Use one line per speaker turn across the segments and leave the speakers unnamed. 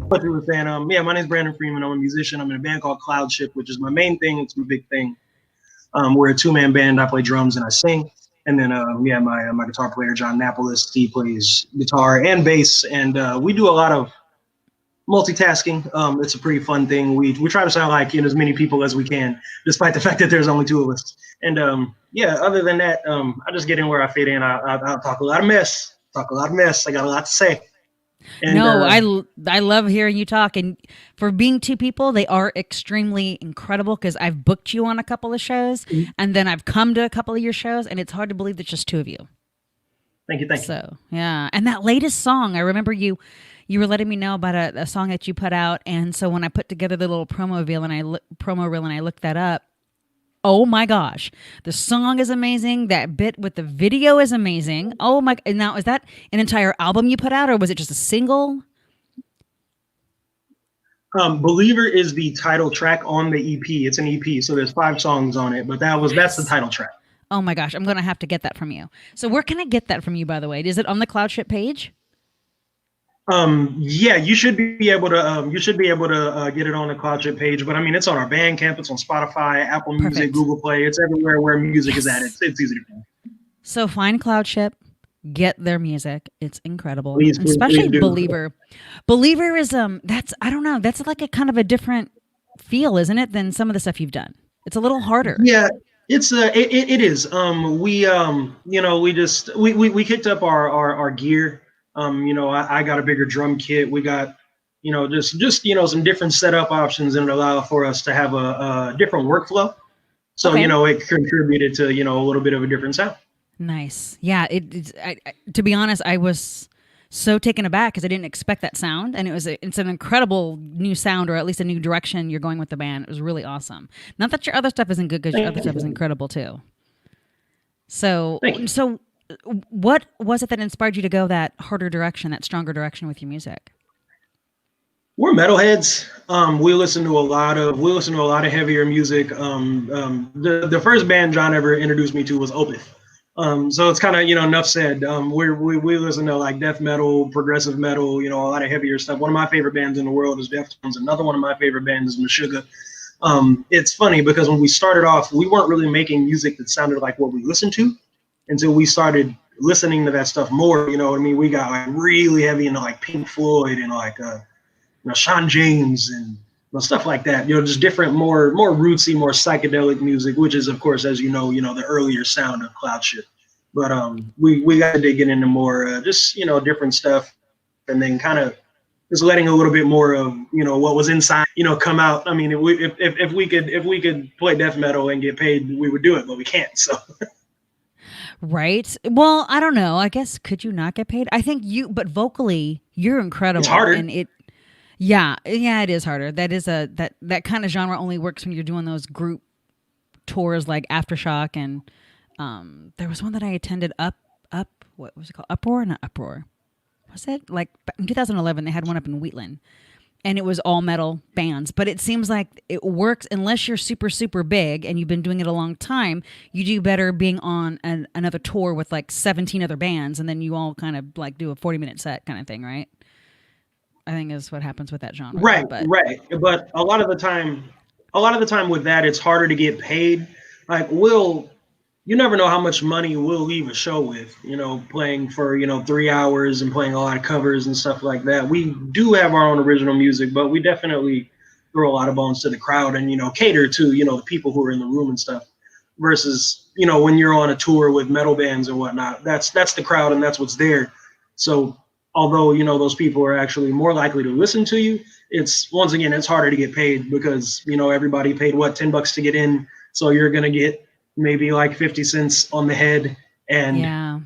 what you were saying. Yeah, my name's Brandon Freeman. I'm a musician. I'm in a band called Cloudship, which is my main thing. It's my big thing. We're a two-man band. I play drums and I sing. And then, yeah, my guitar player, Jon Napoles, he plays guitar and bass. And we do a lot of multitasking. It's a pretty fun thing. We try to sound like as many people as we can, despite the fact that there's only two of us. And yeah, other than that, I just get in where I fit in. I'll talk a lot of mess. I got a lot to say.
And, no, I love hearing you talk. And for being two people, they are extremely incredible because I've booked you on a couple of shows, and then I've come to a couple of your shows, and it's hard to believe there's just two of you.
Thank you.
So, yeah. And that latest song, I remember you were letting me know about a song that you put out. And so when I put together the little promo reel and I looked that up, oh my gosh, the song is amazing. That bit with the video is amazing. Oh my! Now, is that an entire album you put out, or was it just a single?
Believer is the title track on the EP. It's an EP, so there's 5 songs on it, but that's the title track.
Oh my gosh, I'm gonna have to get that from you. So where can I get that from you, by the way? Is it on the Cloudship page?
Yeah, you should be able to get it on the Cloudship page, but I mean, it's on our Bandcamp, it's on Spotify, Apple Music, Perfect. Google Play, it's everywhere where music is at. It's easy to find.
So find Cloudship, get their music. It's incredible. Please, especially please Believer. Believer is that's I don't know, that's like a kind of a different feel, isn't it, than some of the stuff you've done. It's a little harder.
Yeah. It's it is. We kicked up our gear. I got a bigger drum kit. We got, just some different setup options, and it allowed for us to have a different workflow. So, okay. It contributed to, a little bit of a different sound.
Nice. Yeah. To be honest, I was so taken aback because I didn't expect that sound. And it's an incredible new sound, or at least a new direction you're going with the band. It was really awesome. Not that your other stuff isn't good, because your other stuff is incredible too. So what was it that inspired you to go that harder direction, that stronger direction with your music?
We're metalheads. We listen to a lot of heavier music. The first band John ever introduced me to was Opeth. So it's kind of, enough said. We listen to like death metal, progressive metal, a lot of heavier stuff. One of my favorite bands in the world is Deftones. Another one of my favorite bands is Meshuggah. It's funny because when we started off, we weren't really making music that sounded like what we listened to until we started listening to that stuff more. You know what I mean? We got like really heavy into like Pink Floyd and like Sean James and stuff like that. Just different, more rootsy, more psychedelic music, which is, of course, as you know, the earlier sound of Cloudship. But we got to dig into more different stuff, and then kind of just letting a little bit more of what was inside come out. I mean, if we could play death metal and get paid, we would do it, but we can't. So.
Right. Well, I don't know. I guess, could you not get paid? I think but vocally, you're incredible.
It's harder.
And yeah, it is harder. That is that kind of genre only works when you're doing those group tours like Aftershock, and there was one that I attended what was it called? Uproar? Not Uproar. Was it? Like in 2011, they had one up in Wheatland. And it was all metal bands. But it seems like it works unless you're super, super big and you've been doing it a long time. You do better being on another tour with like 17 other bands, and then you all kind of like do a 40-minute set kind of thing, right? I think is what happens with that genre.
Right. But a lot of the time with that, it's harder to get paid. Like you never know how much money we'll leave a show with, playing for, 3 hours and playing a lot of covers and stuff like that. We do have our own original music, but we definitely throw a lot of bones to the crowd and, cater to, the people who are in the room and stuff, versus, when you're on a tour with metal bands and whatnot, that's the crowd and that's what's there. So although, those people are actually more likely to listen to you, it's harder to get paid because, everybody paid $10 to get in. So you're going to get maybe like 50 cents on the head. And
yeah.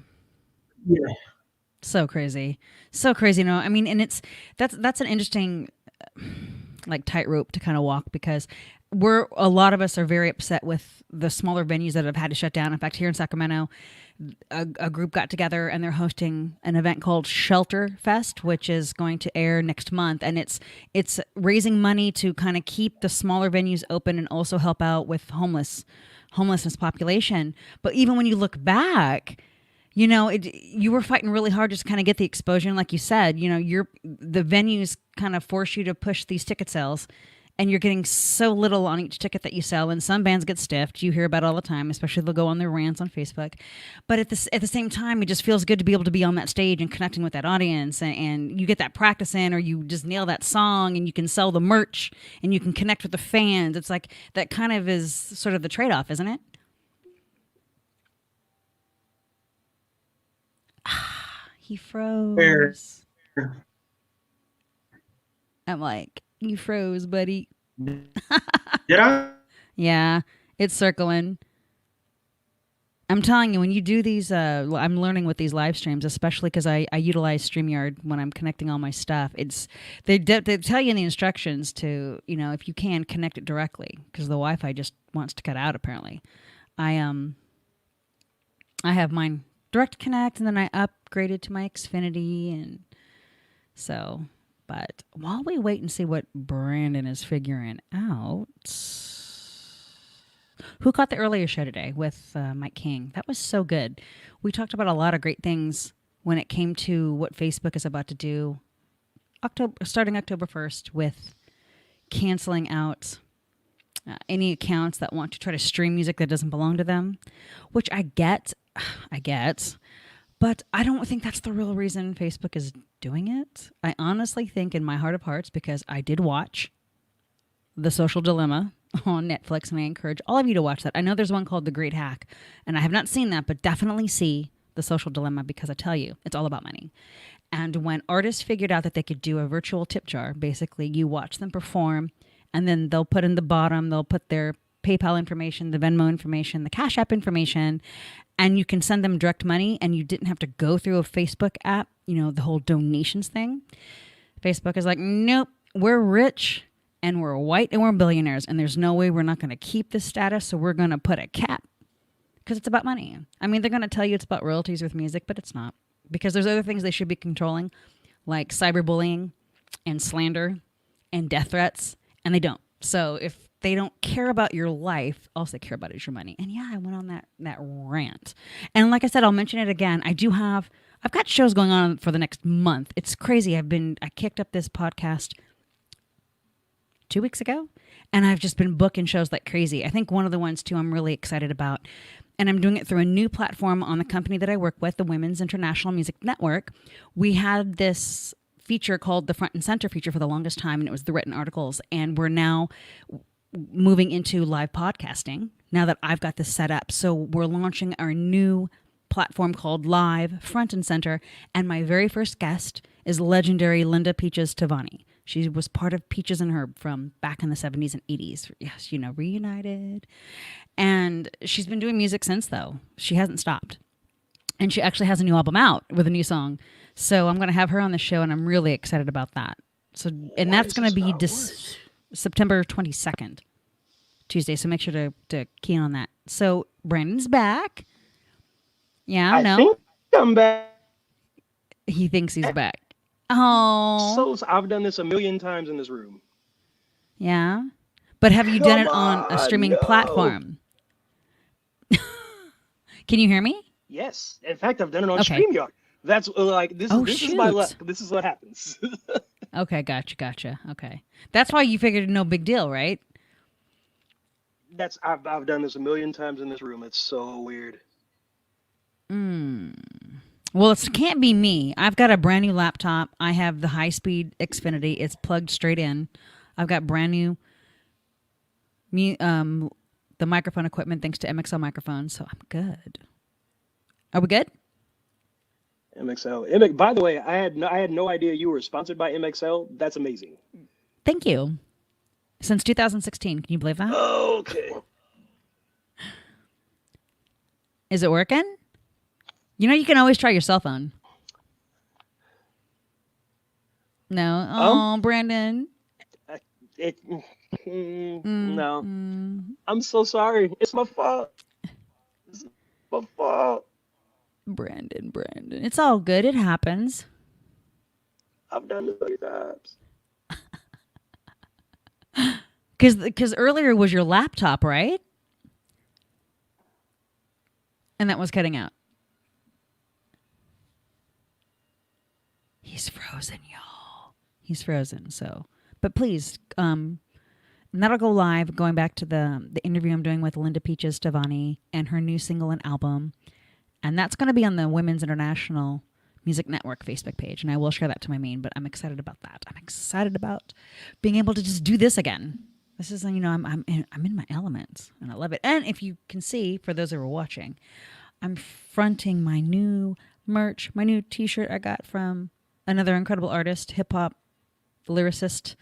So crazy. No, I mean, and that's an interesting like tightrope to kind of walk, because a lot of us are very upset with the smaller venues that have had to shut down. In fact, here in Sacramento, a group got together and they're hosting an event called Shelter Fest, which is going to air next month. And it's raising money to kind of keep the smaller venues open and also help out with homelessness population. But even when you look back, You were fighting really hard just to kind of get the exposure. And like you said, the venues kind of force you to push these ticket sales, and you're getting so little on each ticket that you sell. And some bands get stiffed. You hear about it all the time, especially they'll go on their rants on Facebook. But at the same time, it just feels good to be able to be on that stage and connecting with that audience. And you get that practice in, or you just nail that song, and you can sell the merch, and you can connect with the fans. It's like that kind of is sort of the trade-off, isn't it? He
Fair.
froze. I'm like, you froze, buddy.
Did I?
Yeah, it's circling. I'm telling you, when you do these, I'm learning with these live streams, especially because I utilize StreamYard when I'm connecting all my stuff. They tell you in the instructions to, if you can, connect it directly, because the Wi-Fi just wants to cut out, apparently. I have mine direct connect, and then I upgraded to my Xfinity, and so... But while we wait and see what Brandon is figuring out, who caught the earlier show today with Mike King? That was so good. We talked about a lot of great things when it came to what Facebook is about to do starting October 1st with canceling out any accounts that want to try to stream music that doesn't belong to them, which I get. But I don't think that's the real reason Facebook is doing it. I honestly think in my heart of hearts, because I did watch The Social Dilemma on Netflix, and I encourage all of you to watch that. I know there's one called The Great Hack, and I have not seen that, but definitely see The Social Dilemma, because I tell you, it's all about money. And when artists figured out that they could do a virtual tip jar, basically you watch them perform, and then they'll put in the bottom, they'll put their PayPal information, the Venmo information, the Cash App information, and you can send them direct money, and you didn't have to go through a Facebook app, the whole donations thing. Facebook is like, nope, we're rich and we're white and we're billionaires, and there's no way we're not going to keep this status, so we're going to put a cap, because it's about money. I mean, they're going to tell you it's about royalties with music, but it's not, because there's other things they should be controlling, like cyberbullying and slander and death threats, and they don't. So if they don't care about your life, all they care about is your money. And yeah, I went on that rant. And like I said, I'll mention it again. I've got shows going on for the next month. It's crazy. I kicked up this podcast 2 weeks ago, and I've just been booking shows like crazy. I think one of the ones too I'm really excited about, and I'm doing it through a new platform on the company that I work with, the Women's International Music Network. We had this feature called the Front and Center feature for the longest time, and it was the written articles, and we're now moving into live podcasting now that I've got this set up. So we're launching our new platform called Live Front and Center, and my very first guest is legendary Linda Peaches Tavani. She was part of Peaches and Herb from back in the 70s and 80s. Yes, Reunited. And she's been doing music since, though. She hasn't stopped. And she actually has a new album out with a new song. So I'm going to have her on the show, and I'm really excited about that. So, and that's going to be September 22nd, Tuesday. So make sure to key in on that. So Brandon's back. Yeah,
I think I'm back.
He thinks he's back. Oh.
So I've done this a million times in this room.
Yeah. But have you done it on a streaming platform? Can you hear me?
Yes. In fact, I've done it on StreamYard. That's like, this is my luck. This is what happens.
Okay, gotcha. Okay. That's why you figured no big deal, right?
I've done this a million times in this room. It's so weird.
Well, it can't be me. I've got a brand new laptop. I have the high-speed Xfinity. It's plugged straight in. I've got brand new the microphone equipment thanks to MXL microphones, so I'm good. Are we good?
MXL. By the way, I had no idea you were sponsored by MXL. That's amazing.
Thank you. Since 2016. Can you believe that?
Okay.
Is it working? You can always try your cell phone. No. Oh, Brandon.
No. I'm so sorry. It's my fault. It's my fault.
Brandon. It's all good. It happens.
I've done this many times.
Because earlier was your laptop, right? And that was cutting out. He's frozen, y'all. He's frozen. So, but please, and that'll go live. Going back to the interview I'm doing with Linda Peaches Tavani and her new single and album, and that's going to be on the Women's International Music Network Facebook page, and I will share that to my main. But I'm excited about that. I'm excited about being able to just do this again. This is, I'm in my elements, and I love it. And if you can see, for those who are watching, I'm fronting my new merch, my new T-shirt I got from another incredible artist, hip hop lyricist,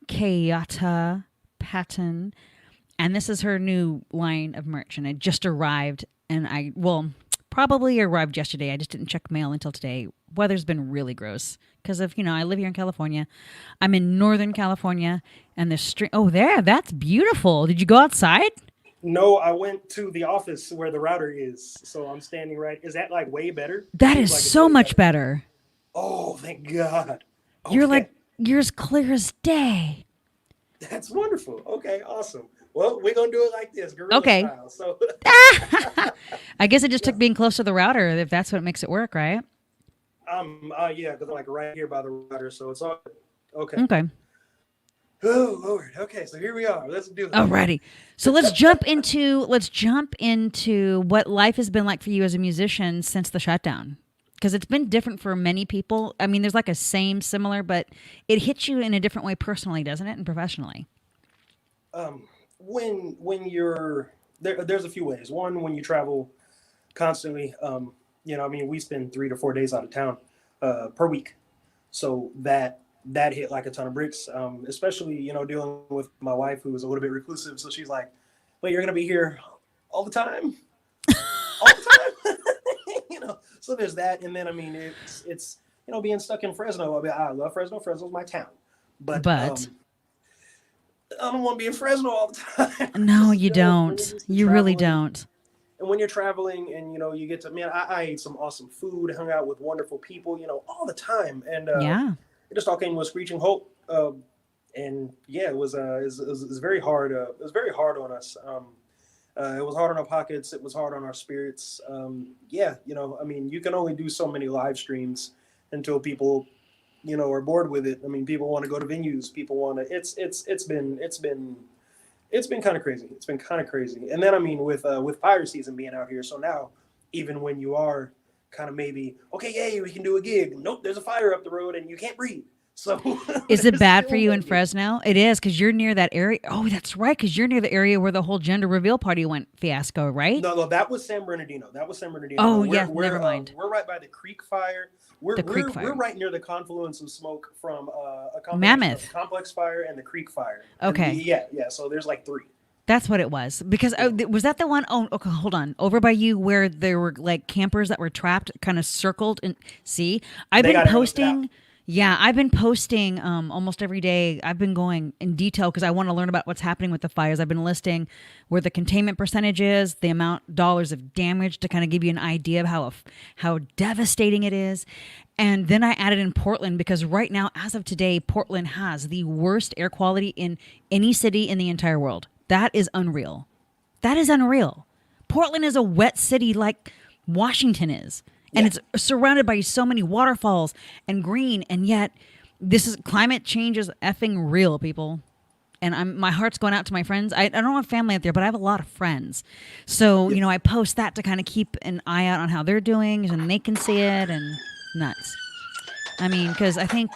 Kayata Patton, and this is her new line of merch, and it just arrived, and probably arrived yesterday. I just didn't check mail until today. Weather's been really gross because of, I live here in California. I'm in Northern California, and the street. Oh, that's beautiful. Did you go outside?
No, I went to the office where the router is, so I'm standing right. Is that like way better?
That is like so much better.
Oh, thank God. Okay.
You're as clear as day.
That's wonderful. Okay, awesome. Well, we're gonna do it like this, guerrilla style. So
I guess it just took being close to the router, if that's what makes it work, right?
Yeah, because I'm like right here by the router, so it's all okay.
Okay.
Oh Lord. Okay, so here we are. Let's do it.
Alrighty. So let's jump into what life has been like for you as a musician since the shutdown. Because it's been different for many people. I mean, there's like a similar, but it hits you in a different way personally, doesn't it, and professionally?
When you're there's a few ways. One, when you travel constantly, we spend 3 to 4 days out of town per week, so that hit like a ton of bricks. Especially dealing with my wife, who was a little bit reclusive, so she's like, "Wait, you're gonna be here all the time, all the time." So there's that, and then it's being stuck in Fresno. I love Fresno. Fresno's my town, but I don't want to be in Fresno all the time.
No, you don't. You really don't.
And when you're traveling, and you get to I ate some awesome food, hung out with wonderful people, all the time, and it just all came with screeching halt. And yeah, it was very hard. It was very hard on us. It was hard on our pockets. It was hard on our spirits. You can only do so many live streams until people, are bored with it. People want to go to venues. People want to. It's been kind of crazy. It's been kind of crazy. And then with fire season being out here, so now even when you are kind of maybe okay, yay, we can do a gig. Nope, there's a fire up the road and you can't breathe. So
is it bad for you in Fresno? It is, because you're near that area. Oh, that's right, because you're near the area where the whole gender reveal party went fiasco, right?
No, that was San Bernardino.
Oh, yeah, never mind.
We're right by the creek fire. We're right near the confluence of smoke from a
Mammoth
complex fire and the creek fire.
Okay.
Yeah. So there's like 3.
That's what it was. Because was that the one? Oh, okay, hold on. Over by you where there were like campers that were trapped, kind of circled. And see, I've been posting. Yeah, I've been posting almost every day. I've been going in detail because I want to learn about what's happening with the fires. I've been listing where the containment percentage is, the amount dollars of damage to kind of give you an idea of how devastating it is. And then I added in Portland because right now, as of today, Portland has the worst air quality in any city in the entire world. That is unreal. That is unreal. Portland is a wet city like Washington is. And it's surrounded by so many waterfalls and green, and yet climate change is effing real, people. And my heart's going out to my friends. I don't have family out there, but I have a lot of friends. So, I post that to kind of keep an eye out on how they're doing, and they can see it, and nuts. Because I think,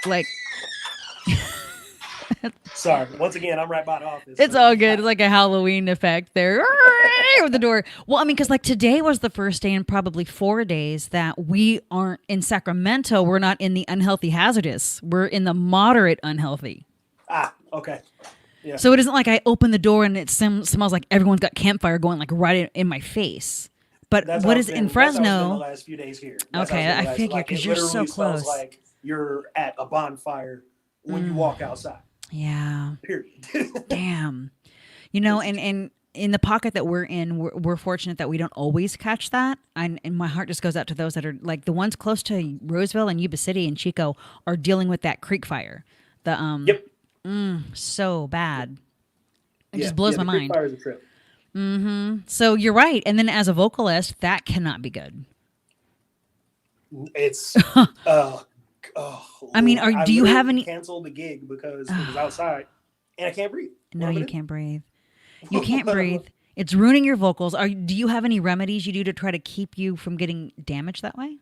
like...
Sorry. Once again, I'm right by the office.
It's all good. It's like a Halloween effect there with the door. Well, because like today was the first day in probably 4 days that we aren't in Sacramento. We're not in the unhealthy hazardous. We're in the moderate unhealthy.
Okay. Yeah.
So it isn't like I open the door and it smells like everyone's got campfire going like right in my face. But what is in Fresno?
That's the last few days here.
Okay, I figure because you're so close.
Like you're at a bonfire when you walk outside.
Yeah.
Period.
Damn. And in the pocket that we're in, we're fortunate that we don't always catch that. And my heart just goes out to those that are like the ones close to Roseville and Yuba City and Chico are dealing with that creek fire. So bad. It just blows my mind.
Creek fire is a trip.
So you're right. And then as a vocalist, that cannot be good.
It's
I mean, do you have any?
Canceled the gig because it was outside, and I can't breathe.
No, you can't breathe. You can't breathe. It's ruining your vocals. Do you have any remedies you do to try to keep you from getting damaged that way?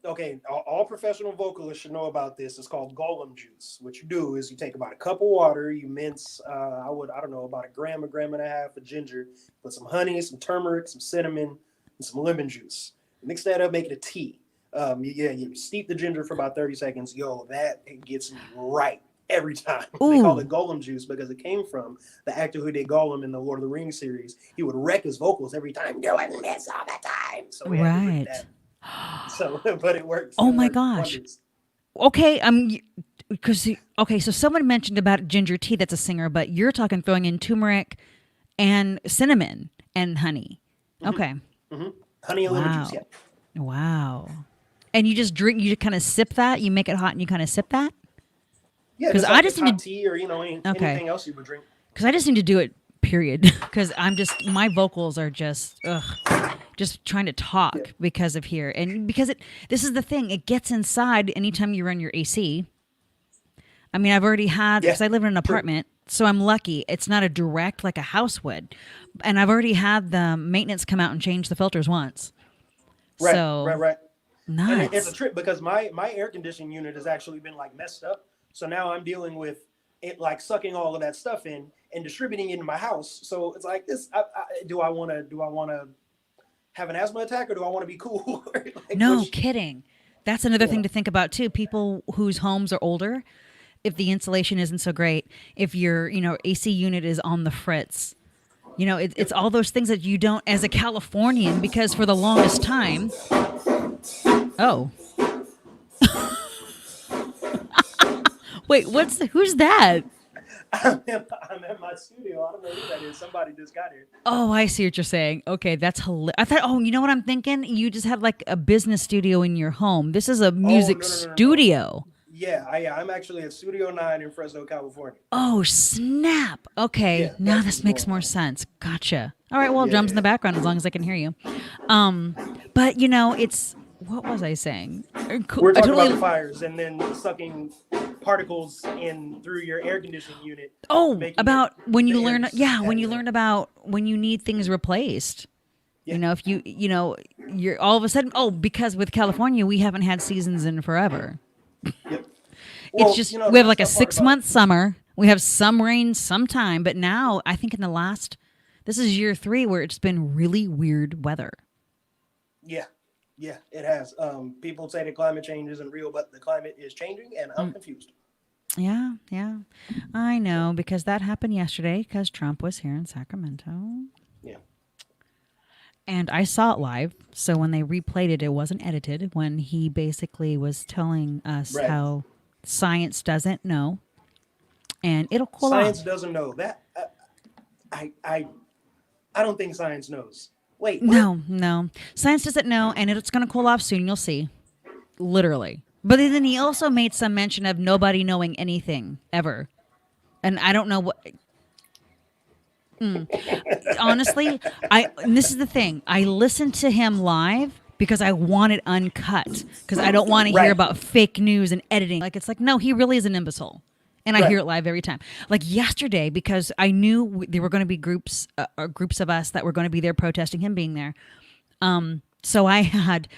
Okay, all professional vocalists should know about this. It's called Gollum Juice. What you do is you take about a cup of water, you mince, I don't know, about a gram and a half of ginger, put some honey, some turmeric, some cinnamon, and some lemon juice. Mix that up, make it a tea. You steep the ginger for about 30 seconds. That gets me right every time.
Ooh.
They call it Gollum Juice because it came from the actor who did Gollum in the Lord of the Rings series. He would wreck his vocals every time, doing this all the time. So we had to drink that. So, but it works.
Oh my gosh. Wonders. Okay, so someone mentioned about ginger tea. That's a singer, but you're talking throwing in turmeric and cinnamon and honey. Okay.
Mm-hmm. Honey and lemon juice. Yeah.
Wow. And you just drink. You just kind of sip that. You make it hot and you kind of sip that.
Yeah, because I just need tea or anything else you would drink.
Because I just need to do it. Period. Because my vocals are just trying to talk because of here, and because this is the thing, it gets inside anytime you run your AC. I mean, I've already had, because I live in an apartment, so I'm lucky it's not a direct like a house would, and I've already had the maintenance come out and change the filters once.
Right.
Nice.
And it's a trip because my air conditioning unit has actually been like messed up, so now I'm dealing with it like sucking all of that stuff in and distributing it in my house. So it's like this. Do I want to have an asthma attack or do I want to be cool?
No kidding. That's another thing to think about too. People whose homes are older, if the insulation isn't so great, if your AC unit is on the fritz, it's all those things that you don't as a Californian, because for the longest time. Oh. Wait, who's that?
I'm at my studio. I don't know who that is. Somebody just got here.
Oh, I see what you're saying. Okay, that's hilarious. I thought, you know what I'm thinking? You just have like a business studio in your home. This is a music studio.
Yeah, I'm actually at Studio 9 in Fresno, California.
Oh, snap. Okay, now this makes more sense. Gotcha. All right, well, drums in the background as long as I can hear you. But, it's... What was I saying?
We're talking about the fires and then sucking particles in through your air conditioning unit.
Oh, about when you learn, when you learn about when you need things replaced. Yeah. If you're all of a sudden, because with California, we haven't had seasons in forever.
Yep.
It's just, we have like a 6-month summer. We have some rain sometime, but now I think this is year 3 where it's been really weird weather.
Yeah, it has. People say that climate change isn't real, but the climate is changing, and I'm confused.
Yeah. I know, because that happened yesterday because Trump was here in Sacramento.
Yeah.
And I saw it live, so when they replayed it, it wasn't edited, when he basically was telling us how science doesn't know, and it'll cool off.
Science doesn't know. That I don't think science knows. Wait.
No. Science doesn't know, and it's going to cool off soon. You'll see. Literally. But then he also made some mention of nobody knowing anything ever. And I don't know what... Honestly, and this is the thing. I listened to him live because I want it uncut. Because I don't want to hear about fake news and editing. It's like, no, he really is an imbecile. And I hear it live every time. Like yesterday, because I knew there were going to be groups of us that were going to be there protesting him being there. So I had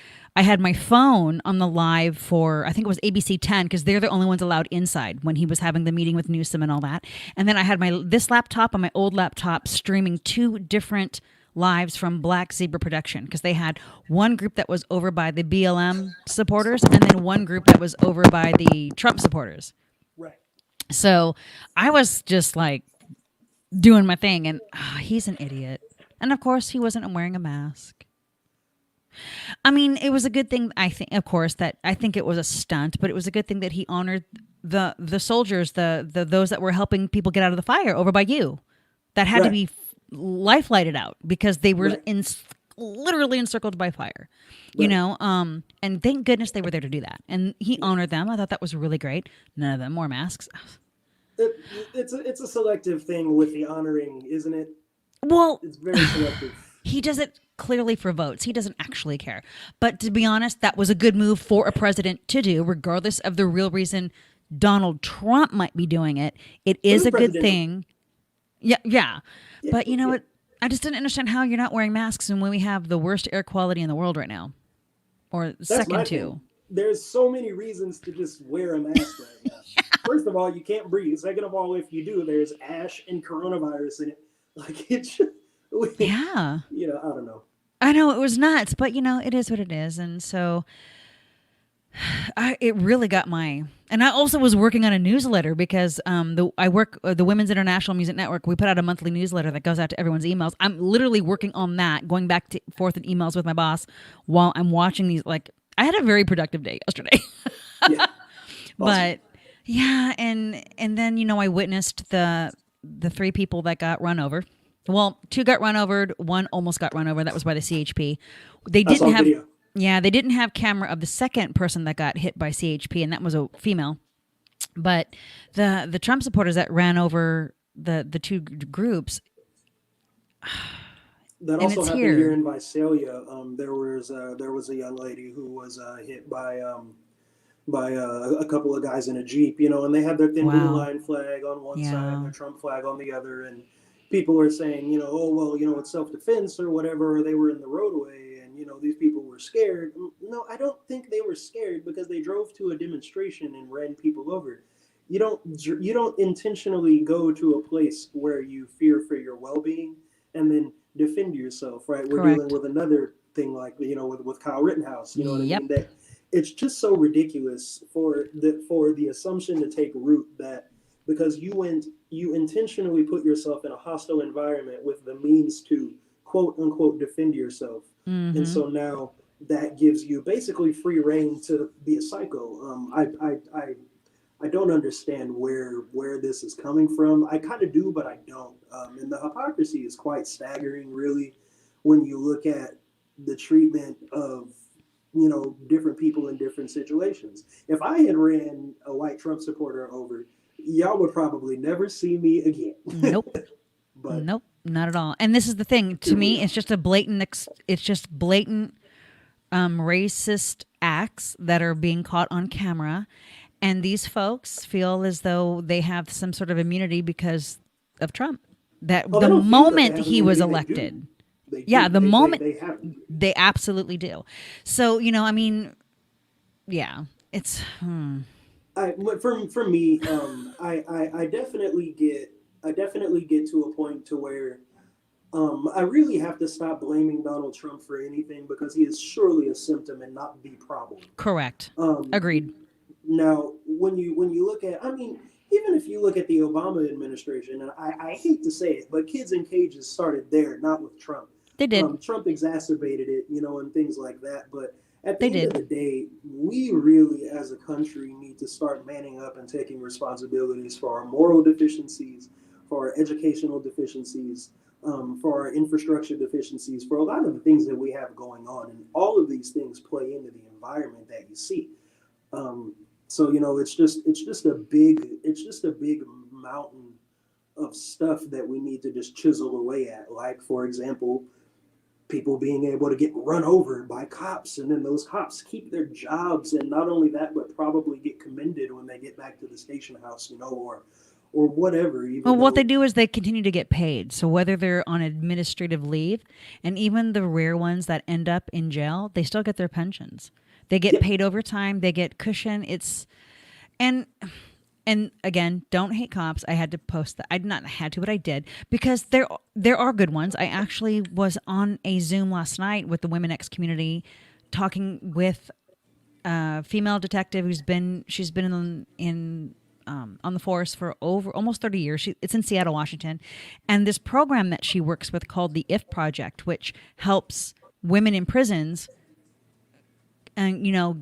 my phone on the live for, I think it was ABC 10, because they're the only ones allowed inside when he was having the meeting with Newsom and all that. And then I had this laptop and my old laptop streaming 2 different lives from Black Zebra Production, because they had one group that was over by the BLM supporters and then one group that was over by the Trump supporters. So I was just like doing my thing, and he's an idiot. And of course, he wasn't wearing a mask. I mean, it was a good thing, I think, of course, that I think it was a stunt, but it was a good thing that he honored the soldiers, those that were helping people get out of the fire over by you, that had to be life lighted out because they were literally encircled by fire, and thank goodness they were there to do that. And he honored them. I thought that was really great. None of them wore masks.
It's a selective thing with the honoring, isn't it?
Well,
it's very selective.
he does it clearly for votes. He doesn't actually care. But to be honest, that was a good move for a president to do, regardless of the real reason Donald Trump might be doing it. It is a good thing. Yeah. But you know what? I just didn't understand how you're not wearing masks and when we have the worst air quality in the world right now. Or second to.
There's so many reasons to just wear a mask right now. First of all, you can't breathe. Second of all, if you do, there's ash and coronavirus in it. Like it should,
yeah.
You know, I don't know.
I know it was nuts, but you know, it is what it is. And so it really got and I also was working on a newsletter because the Women's International Music Network. We put out a monthly newsletter that goes out to everyone's emails. I'm literally working on that, going back to forth in emails with my boss while I'm watching these. Like, I had a very productive day yesterday.
Yeah. Awesome.
But yeah, and then you know I witnessed the 3 people that got run over. Well, 2 got run over, 1 almost got run over. That was by the CHP. They didn't have. Video. Yeah, they didn't have camera of the second person that got hit by CHP, and that was a female. But the Trump supporters that ran over the 2 groups.
That also happened here in Visalia. There was a young lady who was hit by a couple of guys in a Jeep, you know, and they had their thin blue line flag on one side and their Trump flag on the other, and people are saying, you know, oh well, you know, it's self-defense or whatever, or they were in the roadway. You know, these people were scared. No, I don't think they were scared because they drove to a demonstration and ran people over. You don't intentionally go to a place where you fear for your well-being and then defend yourself, right? We're dealing with another thing like, you know, with Kyle Rittenhouse, you know what I mean? That it's just so ridiculous for the assumption to take root that because you intentionally put yourself in a hostile environment with the means to quote unquote defend yourself. Mm-hmm. And so now that gives you basically free reign to be a psycho. I don't understand where this is coming from. I kind of do, but I don't. And the hypocrisy is quite staggering, really, when you look at the treatment of, you know, different people in different situations. If I had ran a white Trump supporter over, y'all would probably never see me again.
Nope.
But
nope, not at all. And this is the thing. To me, it's just blatant racist acts that are being caught on camera. And these folks feel as though they have some sort of immunity because of Trump. That the moment he was elected. They absolutely do. So, you know, I mean, yeah, it's.
For me, I definitely get to a point to where I really have to stop blaming Donald Trump for anything because he is surely a symptom and not the problem.
Correct. Agreed.
Now, when you look at, I mean, even if you look at the Obama administration, and I hate to say it, but kids in cages started there, not with Trump.
They did.
Trump exacerbated it, you know, and things like that. But at the end of the day, we really, as a country, need to start manning up and taking responsibilities for our moral deficiencies, for our educational deficiencies, for our infrastructure deficiencies, for a lot of the things that we have going on. And all of these things play into the environment that you see. So, you know, it's just a big mountain of stuff that we need to just chisel away at. Like, for example, people being able to get run over by cops, and then those cops keep their jobs, and not only that, but probably get commended when they get back to the station house, you know, or whatever.
Well, what they do is they continue to get paid. So whether they're on administrative leave, and even the rare ones that end up in jail, they still get their pensions. They get paid overtime. They get cushion. And again, don't hate cops. I had to post that. I not had to, but I did because there are good ones. I actually was on a Zoom last night with the Women X community, talking with a female detective she's been in on the force for over almost 30 years. It's in Seattle, Washington, and this program that she works with called the IF Project, which helps women in prisons and, you know,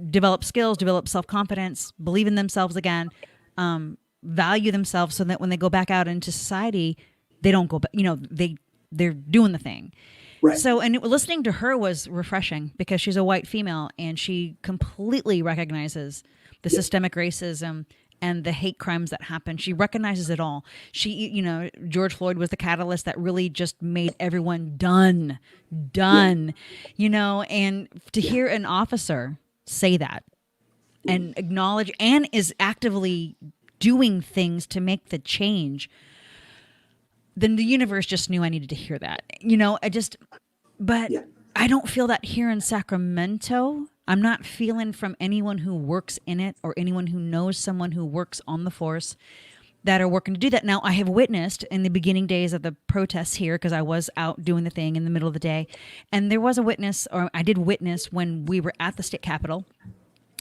develop skills, develop self-confidence, believe in themselves again, value themselves so that when they go back out into society, they don't go back, you know, they're doing the thing.
Right.
So, and listening to her was refreshing because she's a white female and she completely recognizes the systemic racism and the hate crimes that happen. She recognizes it all. George Floyd was the catalyst that really just made everyone done, and to hear an officer say that and acknowledge and is actively doing things to make the change, then the universe just knew I needed to hear that. I don't feel that here in Sacramento. I'm not feeling from anyone who works in it or anyone who knows someone who works on the force that are working to do that. Now, I have witnessed in the beginning days of the protests here, because I was out doing the thing in the middle of the day, and there was a witness, or I did witness when we were at the state capitol,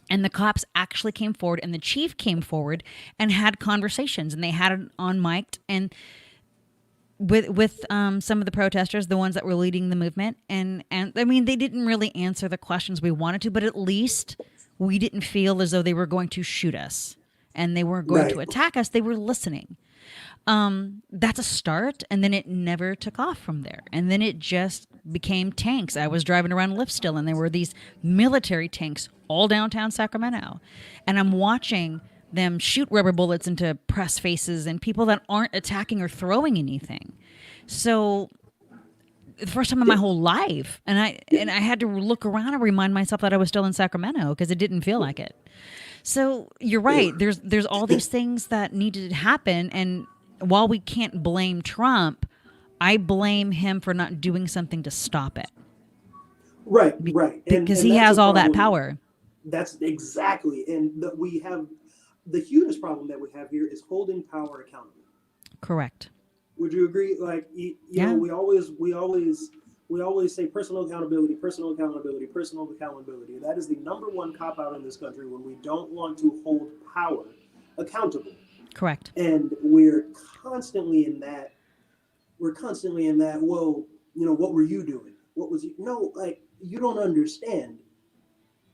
and the cops actually came forward and the chief came forward and had conversations, and they had it on mic'd and with some of the protesters, the ones that were leading the movement. And I mean, they didn't really answer the questions we wanted to, but at least we didn't feel as though they were going to shoot us and they weren't going to attack us. They were listening. That's a start. And then it never took off from there. And then it just became tanks. I was driving around Liftstill and there were these military tanks all downtown Sacramento. And I'm watching them shoot rubber bullets into press faces and people that aren't attacking or throwing anything. So the first time in my whole life, and I had to look around and remind myself that I was still in Sacramento because it didn't feel like it. So you're right. There's all these things that needed to happen, and while we can't blame Trump, I blame him for not doing something to stop it.
Right.
Because he has all that power.
That's exactly, and we have. The hugest problem that we have here is holding power accountable. Correct. Would you agree? Like, you know, we always say personal accountability. That is the number one cop out in this country when we don't want to hold power accountable. Correct. And we're constantly in that. Well, you know, what were you doing? What was you? No, like, you don't understand.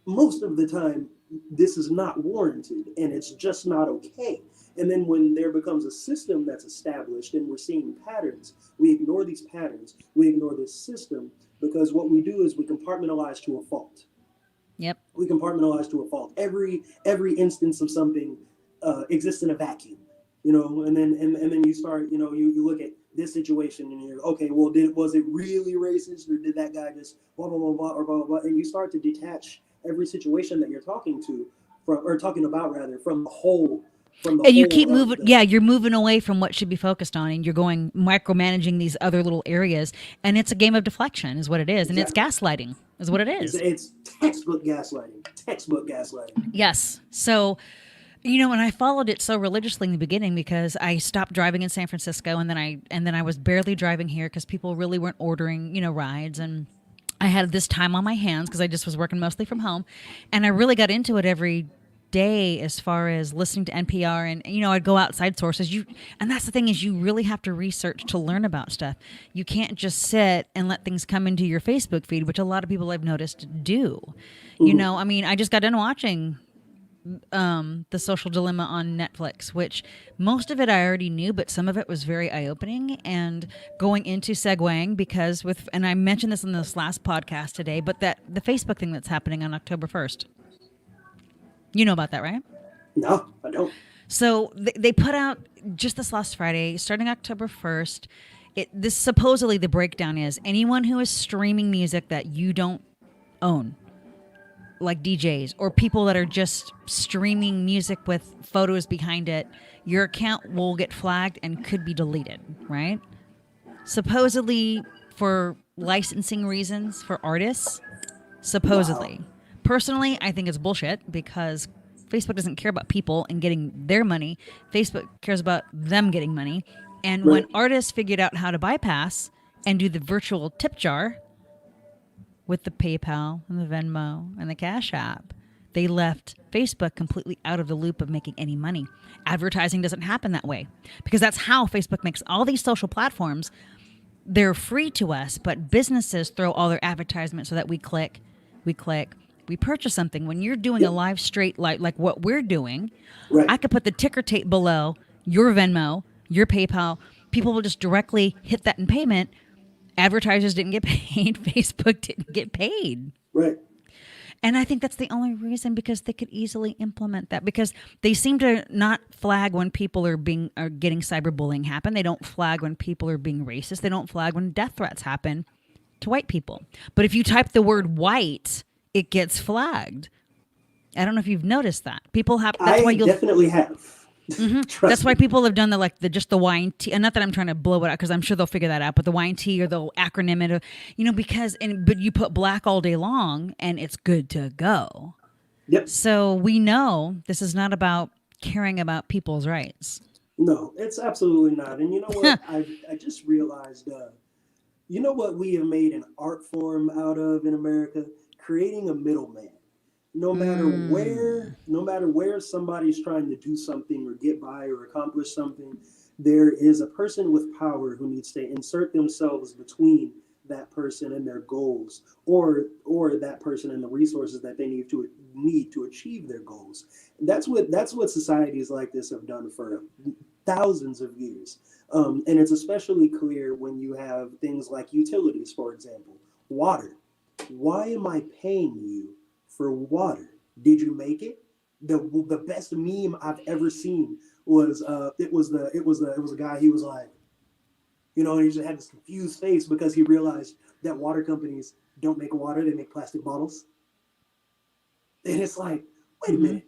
Most of the time, this is not warranted and it's just not okay. And then when there becomes a system that's established and we're seeing patterns, we ignore these patterns. We ignore this system because what we do is we compartmentalize to a fault. Yep. We compartmentalize to a fault. Every instance of something exists in a vacuum, you know, and then you start, you know, you look at this situation and you're okay, well, was it really racist or did that guy just blah, blah, blah, blah, or blah, blah, blah, and you start to detach every situation that you're talking about from the whole. And you keep moving. You're moving away from what should be focused on, and you're going micromanaging these other little areas, and it's a game of deflection, is what it is, and it's gaslighting, is what it is. It's textbook gaslighting. Yes. So, you know, and I followed it so religiously in the beginning because I stopped driving in San Francisco, and then I was barely driving here because people really weren't ordering, you know, rides, and I had this time on my hands because I just was working mostly from home, and I really got into it every day as far as listening to NPR, and you know, I'd go outside sources. And that's the thing, is you really have to research to learn about stuff. You can't just sit and let things come into your Facebook feed, which a lot of people I've noticed do. Mm-hmm. You know, I mean, I just got done watching The Social Dilemma on Netflix, which most of it I already knew, but some of it was very eye-opening, and going into segueing because and I mentioned this in this last podcast today, but that the Facebook thing that's happening on October 1st. You know about that, right? No, I don't. So they put out just this last Friday, starting October 1st. This supposedly the breakdown is anyone who is streaming music that you don't own, like DJs or people that are just streaming music with photos behind it, your account will get flagged and could be deleted, right? Supposedly for licensing reasons for artists, supposedly. Wow. Personally, I think it's bullshit because Facebook doesn't care about people and getting their money. Facebook cares about them getting money. And when artists figured out how to bypass and do the virtual tip jar with the PayPal and the Venmo and the Cash App, they left Facebook completely out of the loop of making any money. Advertising doesn't happen that way because that's how Facebook makes all these social platforms. They're free to us, but businesses throw all their advertisements so that we click, we purchase something. When you're doing a live straight like what we're doing, I could put the ticker tape below your Venmo, your PayPal. People will just directly hit that in payment. Advertisers didn't get paid. Facebook didn't get paid. Right.
And I think that's the only reason, because they could easily implement that, because they seem to not flag when people are getting cyberbullying happen. They don't flag when people are being racist. They don't flag when death threats happen to white people. But if you type the word white, it gets flagged. I don't know if you've noticed that. People have. That's why you'll
definitely have.
That's why people have done just the YNT, and not that I'm trying to blow it out, because I'm sure they'll figure that out. But the YNT, or they'll acronym it, but you put black all day long, and it's good to go.
Yep.
So we know this is not about caring about people's rights.
No, it's absolutely not. And you know what? I just realized, you know what we have made an art form out of in America? Creating a middleman. No matter where somebody's trying to do something or get by or accomplish something, there is a person with power who needs to insert themselves between that person and their goals, or that person and the resources that they need to achieve their goals. And that's what societies like this have done for thousands of years. And it's especially clear when you have things like utilities, for example, water. Why am I paying you for water? Did you make it? The best meme I've ever seen was it was a guy. He was like, he just had this confused face because he realized that water companies don't make water; they make plastic bottles. And it's like, wait a minute,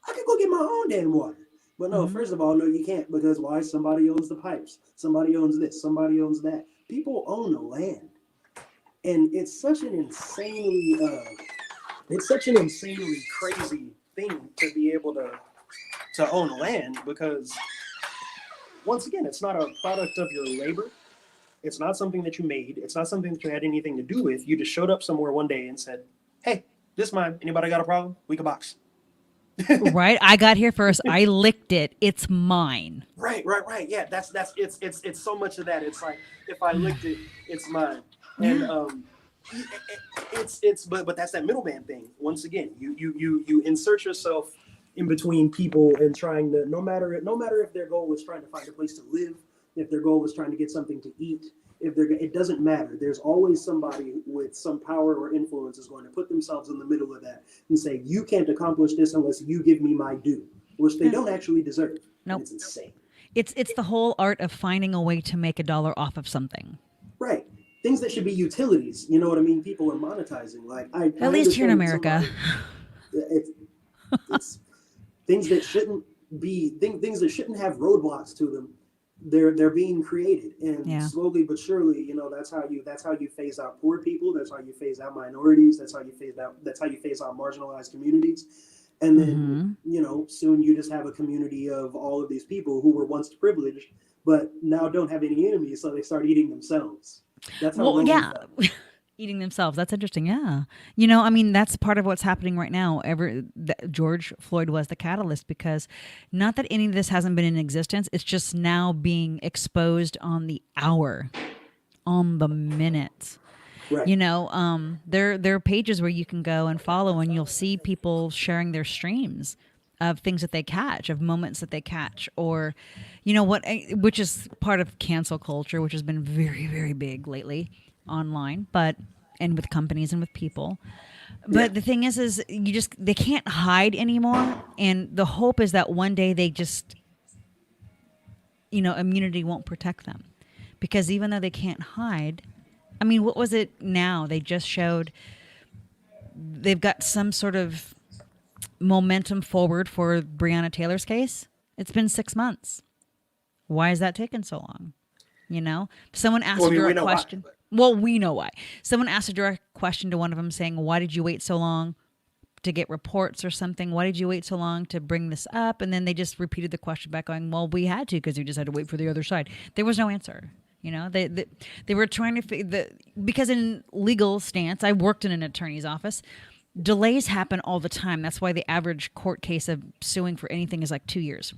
I could go get my own damn water. But no, first of all, no, you can't, because why? Somebody owns the pipes. Somebody owns this. Somebody owns that. People own the land, and it's such an insanely crazy thing to be able to own land, because once again, it's not a product of your labor. It's not something that you made. It's not something that you had anything to do with. You just showed up somewhere one day and said, hey, this is mine. Anybody got a problem? We can box.
Right? I got here first. I licked it. It's mine.
Right. Yeah, that's it's so much of that. It's like, if I licked it, it's mine. And but that's that middleman thing. Once again, you insert yourself in between people and trying to, no matter if their goal was trying to find a place to live, if their goal was trying to get something to eat, it doesn't matter. There's always somebody with some power or influence is going to put themselves in the middle of that and say, you can't accomplish this unless you give me my due, which they don't actually deserve.
Nope.
It's insane.
It's the whole art of finding a way to make $1 off of something.
Right. Things that should be utilities. You know what I mean? People are monetizing. Like
at least here in America.
It's things that shouldn't be things that shouldn't have roadblocks to them. They're being created, and slowly but surely, that's how you phase out poor people. That's how you phase out minorities. That's how you phase out marginalized communities. And then soon you just have a community of all of these people who were once privileged but now don't have any enemies, so they start eating themselves. That's how
eating themselves. That's interesting. Yeah. That's part of what's happening right now. George Floyd was the catalyst, because not that any of this hasn't been in existence. It's just now being exposed on the hour, on the minute. Right. There are pages where you can go and follow, and you'll see people sharing their streams of things that they catch, of moments that they catch, or, which is part of cancel culture, which has been very, very big lately online, and with companies and with people. But the thing is they can't hide anymore. And the hope is that one day they just, immunity won't protect them, because even though they can't hide, what was it now? They just showed they've got some sort of momentum forward for Breonna Taylor's case. It's been 6 months. Why is that taking so long? Someone asked a direct question. Well, we know why. Someone asked a direct question to one of them saying, why did you wait so long to get reports or something? Why did you wait so long to bring this up? And then they just repeated the question back going, well, we had to, because we just had to wait for the other side. There was no answer. They were trying to, because in legal stance, I worked in an attorney's office. Delays happen all the time. That's why the average court case of suing for anything is like 2 years,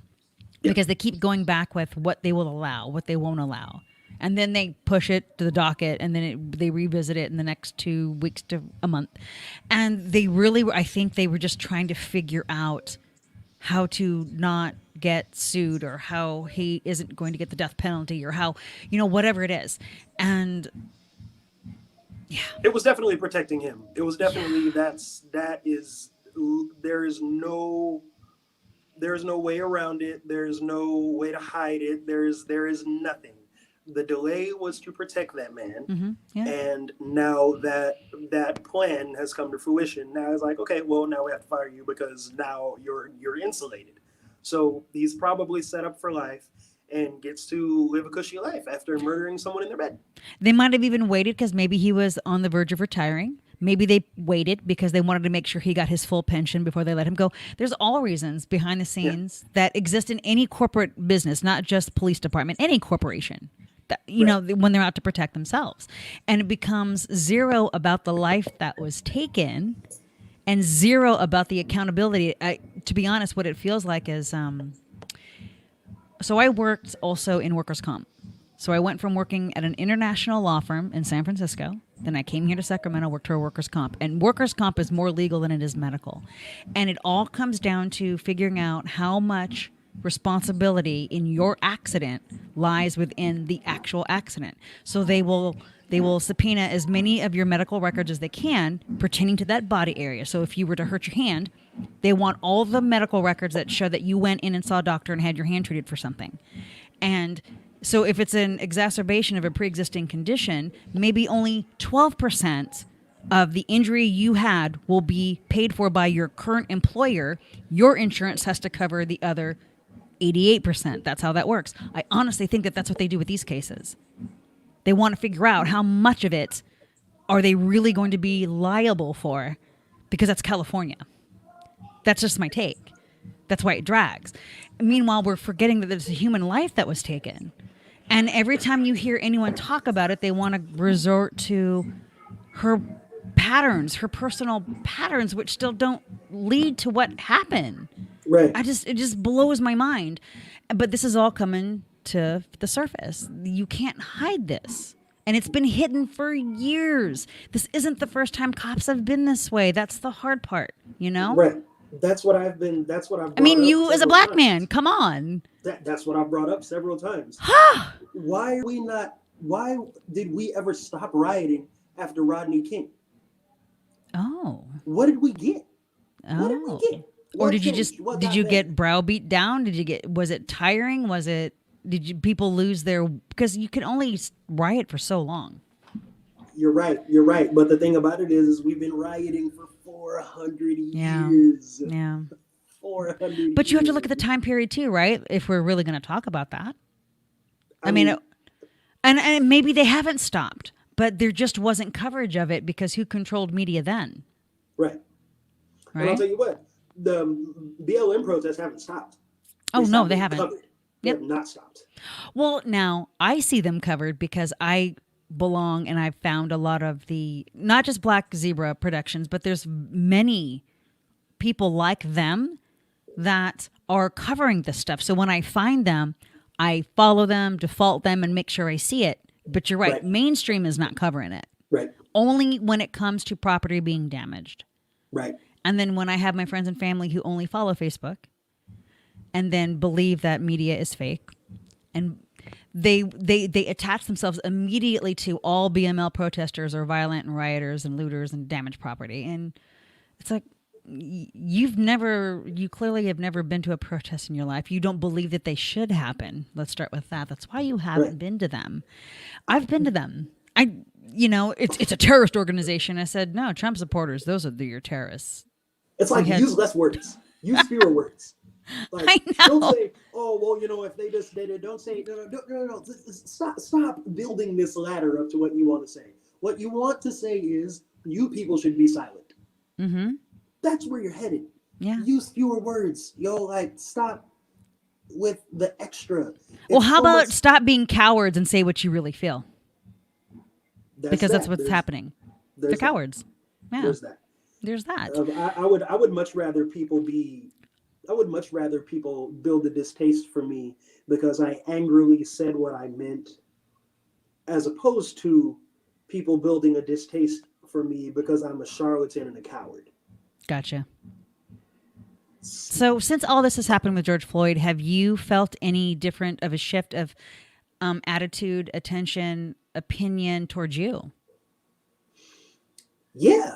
because they keep going back with what they will allow, what they won't allow. And then they push it to the docket, and then they revisit it in the next 2 weeks to a month. And I think they were just trying to figure out how to not get sued, or how he isn't going to get the death penalty, or how, whatever it is. And Yeah.
It was definitely protecting him. It was definitely there is no way around it. There's no way to hide it. There is nothing. The delay was to protect that man.
Mm-hmm. Yeah.
And now that plan has come to fruition. Now it's like, okay, well, now we have to fire you because now you're insulated. So he's probably set up for life and gets to live a cushy life after murdering someone in their bed.
They might have even waited because maybe he was on the verge of retiring. Maybe they waited because they wanted to make sure he got his full pension before they let him go. There's all reasons behind the scenes that exist in any corporate business, not just police department, any corporation, that, you know, when they're out to protect themselves. And it becomes zero about the life that was taken and zero about the accountability. To be honest, what it feels like is... So I worked also in workers' comp. So I went from working at an international law firm in San Francisco. Then I came here to Sacramento, worked for workers' comp. And workers' comp is more legal than it is medical. And it all comes down to figuring out how much responsibility in your accident lies within the actual accident. So they will subpoena as many of your medical records as they can pertaining to that body area. So if you were to hurt your hand, they want all the medical records that show that you went in and saw a doctor and had your hand treated for something. And so if it's an exacerbation of a pre-existing condition, maybe only 12% of the injury you had will be paid for by your current employer. Your insurance has to cover the other 88%. That's how that works. I honestly think that that's what they do with these cases. They want to figure out how much of it are they really going to be liable for, because that's California. That's just my take. That's why it drags. Meanwhile, we're forgetting that there's a human life that was taken. And every time you hear anyone talk about it, they want to resort to her patterns, her personal patterns, which still don't lead to what happened.
Right.
It just blows my mind. But this is all coming to the surface. You can't hide this. And it's been hidden for years. This isn't the first time cops have been this way. That's the hard part, you know?
Right. That's what I've
I mean, you as a black man, come on.
That's what I've brought up several times. Why did we ever stop rioting after Rodney King?
Oh.
What did we get?
Oh.
What did we get?
Or did you get browbeat down? Was it tiring? People lose because you can only riot for so long.
You're right. But the thing about it is we've been rioting for 400 years.
Yeah.
400
But you have to
years.
look at the time period too, right? If we're really going to talk about that. I mean, and maybe they haven't stopped, but there just wasn't coverage of it because who controlled media then?
Right. And I'll tell you what, the BLM protests haven't stopped.
They haven't.
Covered. They have not stopped.
Well, now I see them covered because I belong and I've found a lot of the, not just Black Zebra productions, but there's many people like them that are covering this stuff. So when I find them, I follow them, default them, and make sure I see it. But you're right. Mainstream is not covering it.
Right.
Only when it comes to property being damaged.
Right.
And then when I have my friends and family who only follow Facebook and then believe that media is fake, and they attach themselves immediately to all BML protesters or violent and rioters and looters and damaged property. And it's like, you clearly have never been to a protest in your life. You don't believe that they should happen. Let's start with that. That's why you haven't been to them. I've been to them. It's a terrorist organization. I said, no, Trump supporters, those are your terrorists.
It's like use less words. Use fewer words. Like,
I know.
Don't say, oh, well, if they just did it, don't say, no. Stop building this ladder up to what you want to say. What you want to say is, you people should be silent.
Mm-hmm.
That's where you're headed.
Yeah.
Use fewer words. Stop with the extra.
Well, how about stop being cowards and say what you really feel? That's what's happening. They're cowards. Yeah. There's that.
I would much rather people build a distaste for me because I angrily said what I meant, as opposed to people building a distaste for me because I'm a charlatan and a coward.
Gotcha. So since all this has happened with George Floyd, have you felt any different of a shift of attitude, attention, opinion towards you?
Yeah.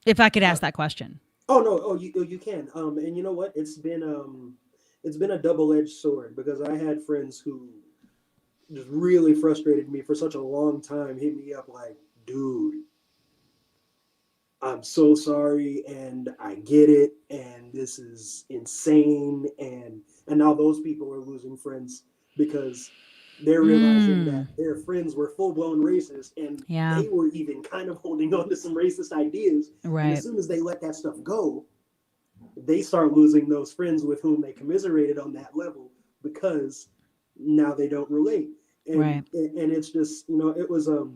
If I could ask that question.
Oh no. Oh, you can. And you know what? It's been a double-edged sword because I had friends who just really frustrated me for such a long time. Hit me up like, dude, I'm so sorry, and I get it, and this is insane, and now those people are losing friends because they're realizing that their friends were full-blown racist, and
Yeah.
they were even kind of holding on to some racist ideas. And as
Right.
soon as they let that stuff go, they start losing those friends with whom they commiserated on that level because now they don't relate. And
Right.
and it's just, it was so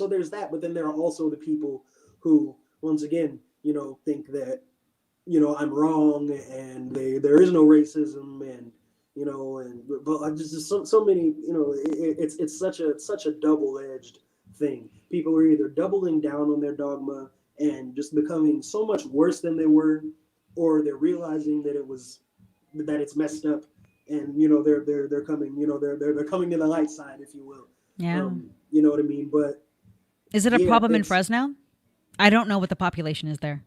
there's that, but then there are also the people who once again, think that, I'm wrong and there is no racism, and but I just so many, it's such a double-edged thing. People are either doubling down on their dogma and just becoming so much worse than they were, or they're realizing that it's messed up, and they're coming, they're coming to the light side, if you will.
Yeah.
You know what I mean? But
Is it a
yeah,
problem in
it's
Fresno? I don't know what the population is there.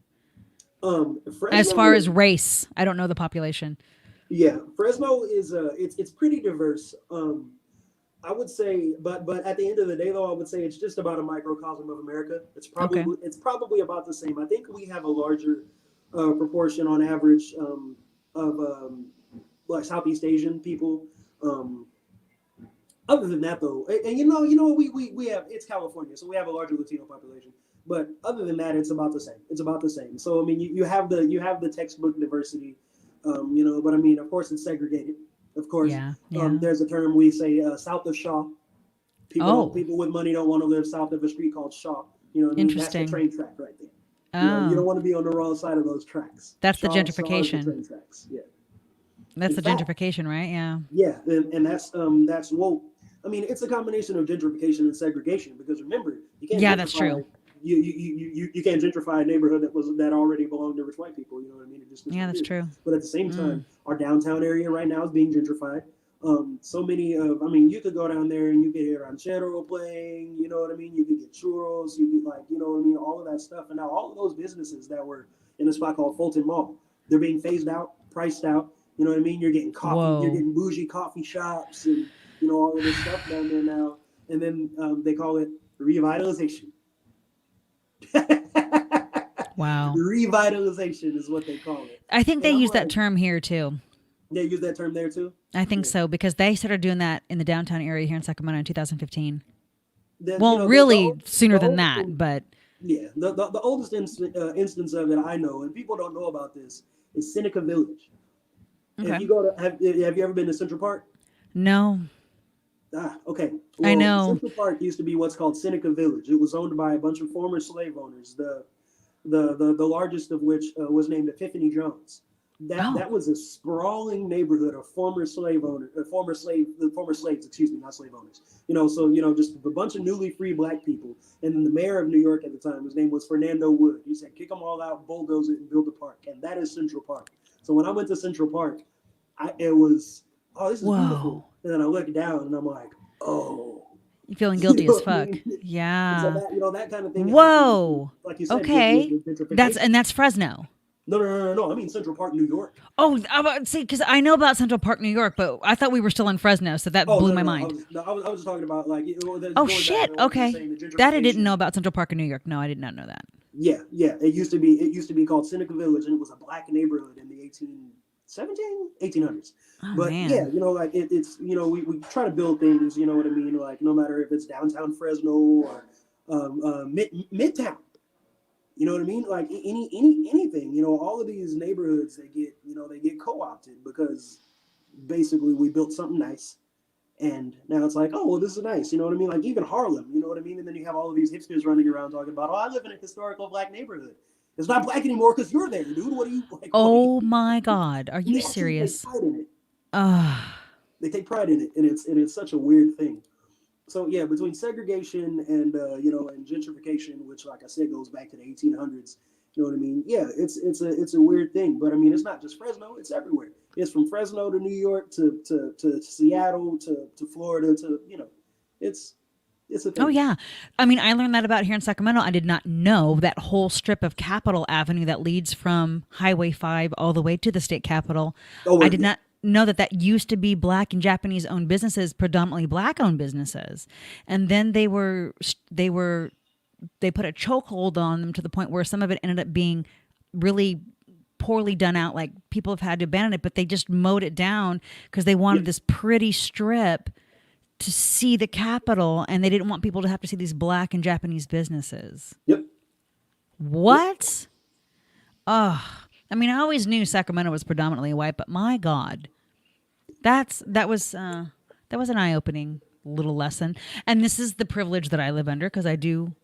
As far
Fresno.
as race, I don't know the population.
Yeah, Fresno is it's pretty diverse. I would say, but at the end of the day, though, I would say it's just about a microcosm of America.
Okay.
It's probably about the same. I think we have a larger proportion on average of like Southeast Asian people. Other than that, though, and we have, it's California, so we have a larger Latino population. But other than that, it's about the same. It's about the same. So I mean, you have the textbook diversity, but I mean, of course, it's segregated. Of course,
Yeah. Yeah.
there's a term we say south of Shaw. People with money don't want to live south of a street called Shaw. You know what I mean? That's the
Interesting.
train track right there. You
Oh,
don't want to be on the wrong side of those tracks.
that's the
Shaw is the
gentrification.
train tracks. Yeah.
That's
In
the
fact,
gentrification, right? Yeah.
yeah, and that's woke. I mean, it's a combination of gentrification and segregation because remember, you can't
Yeah,
gentrify.
that's true.
You can't gentrify a neighborhood that already belonged to rich white people. You know what I mean? It just
Yeah, that's
disappears.
true.
But at the same time, our downtown area right now is being gentrified. So many of, I mean, you could go down there and you could hear ranchero playing. You know what I mean? You could get churros. You could you know what I mean? All of that stuff. And now all of those businesses that were in a spot called Fulton Mall, they're being phased out, priced out. You know what I mean? You're getting coffee.
Whoa.
You're getting bougie coffee shops and all of this stuff down there now. And then they call it revitalization.
Wow.
Revitalization is what they call it.
I think they
And I'm
use that
like,
term here too.
They use that term there too.
I think so because they started doing that in the downtown area here in Sacramento in 2015.
Then,
Well, really sooner than that, but
yeah, the oldest instance of it I know, and people don't know about this, is Seneca Village.
okay.
If you go to have you ever been to Central Park?
No,
Okay.
I know.
Central Park used to be what's called Seneca Village. It was owned by a bunch of former slave owners. The largest of which was named Epiphany Jones. That was a sprawling neighborhood of former slaves, excuse me, not slave owners. Just a bunch of newly free black people. And then the mayor of New York at the time, his name was Fernando Wood. He said, kick them all out, bulldoze it, and build a park. And that is Central Park. So when I went to Central Park, it was, this is beautiful. And then I looked down and I'm like, oh.
you're feeling guilty as
what I
fuck.
mean?
Yeah.
So that kind of thing.
Whoa.
Like you said,
Okay.
with gentrification.
That's Fresno.
No. I mean Central Park, New York.
Oh, see, because I know about Central Park, New York, but I thought we were still in Fresno, so that blew my mind.
I was just talking about
Oh shit! Okay, that I didn't know about Central Park in New York. No, I did not know that.
Yeah. It used to be called Seneca Village, and it was a black neighborhood in the 1800s.
Oh,
But
man.
yeah, it's we try to build things. You know what I mean? Like no matter if it's downtown Fresno or Midtown. You know what I mean? Like anything, all of these neighborhoods, they get co-opted because basically we built something nice. And now it's like, oh, well, this is nice. You know what I mean? Like even Harlem, you know what I mean? And then you have all of these hipsters running around talking about, I live in a historical black neighborhood. It's not black anymore because you're there, dude. What are you like?
Oh my God. Are you
They
serious?
take pride in it.
Ah.
They take pride in it. And it's such a weird thing. So yeah, between segregation and and gentrification, which like I said goes back to the 1800s, you know what I mean? Yeah, it's a weird thing, but I mean it's not just Fresno; it's everywhere. It's from Fresno to New York to Seattle to Florida to it's It's a thing.
Oh, yeah. I mean, I learned that about here in Sacramento. I did not know that whole strip of Capitol Avenue that leads from Highway 5 all the way to the state capitol.
Oh,
I did
yeah.
not know that that used to be Black and Japanese owned businesses, predominantly Black owned businesses. And then they put a chokehold on them to the point where some of it ended up being really poorly done out. Like people have had to abandon it, but they just mowed it down because they wanted this pretty strip to see the Capitol, and they didn't want people to have to see these Black and Japanese businesses.
Yep.
What? Oh, I mean, I always knew Sacramento was predominantly white, but my God, that was an eye-opening little lesson. And this is the privilege that I live under, because I do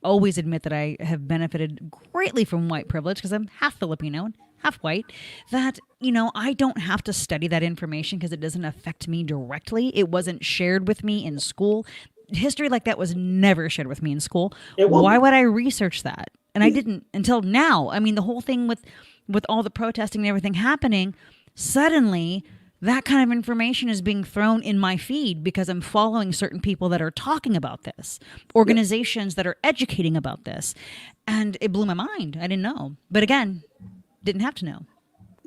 always admit that I have benefited greatly from white privilege, because I'm half Filipino and half white, that, you know, I don't have to study that information because it doesn't affect me directly. It wasn't shared with me in school. History like that was never shared with me in school. Why would I research that? And I didn't until now. I mean, the whole thing with all the protesting and everything happening, suddenly that kind of information is being thrown in my feed because I'm following certain people that are talking about this, organizations that are educating about this. And it blew my mind. I didn't know. But again, didn't have to know.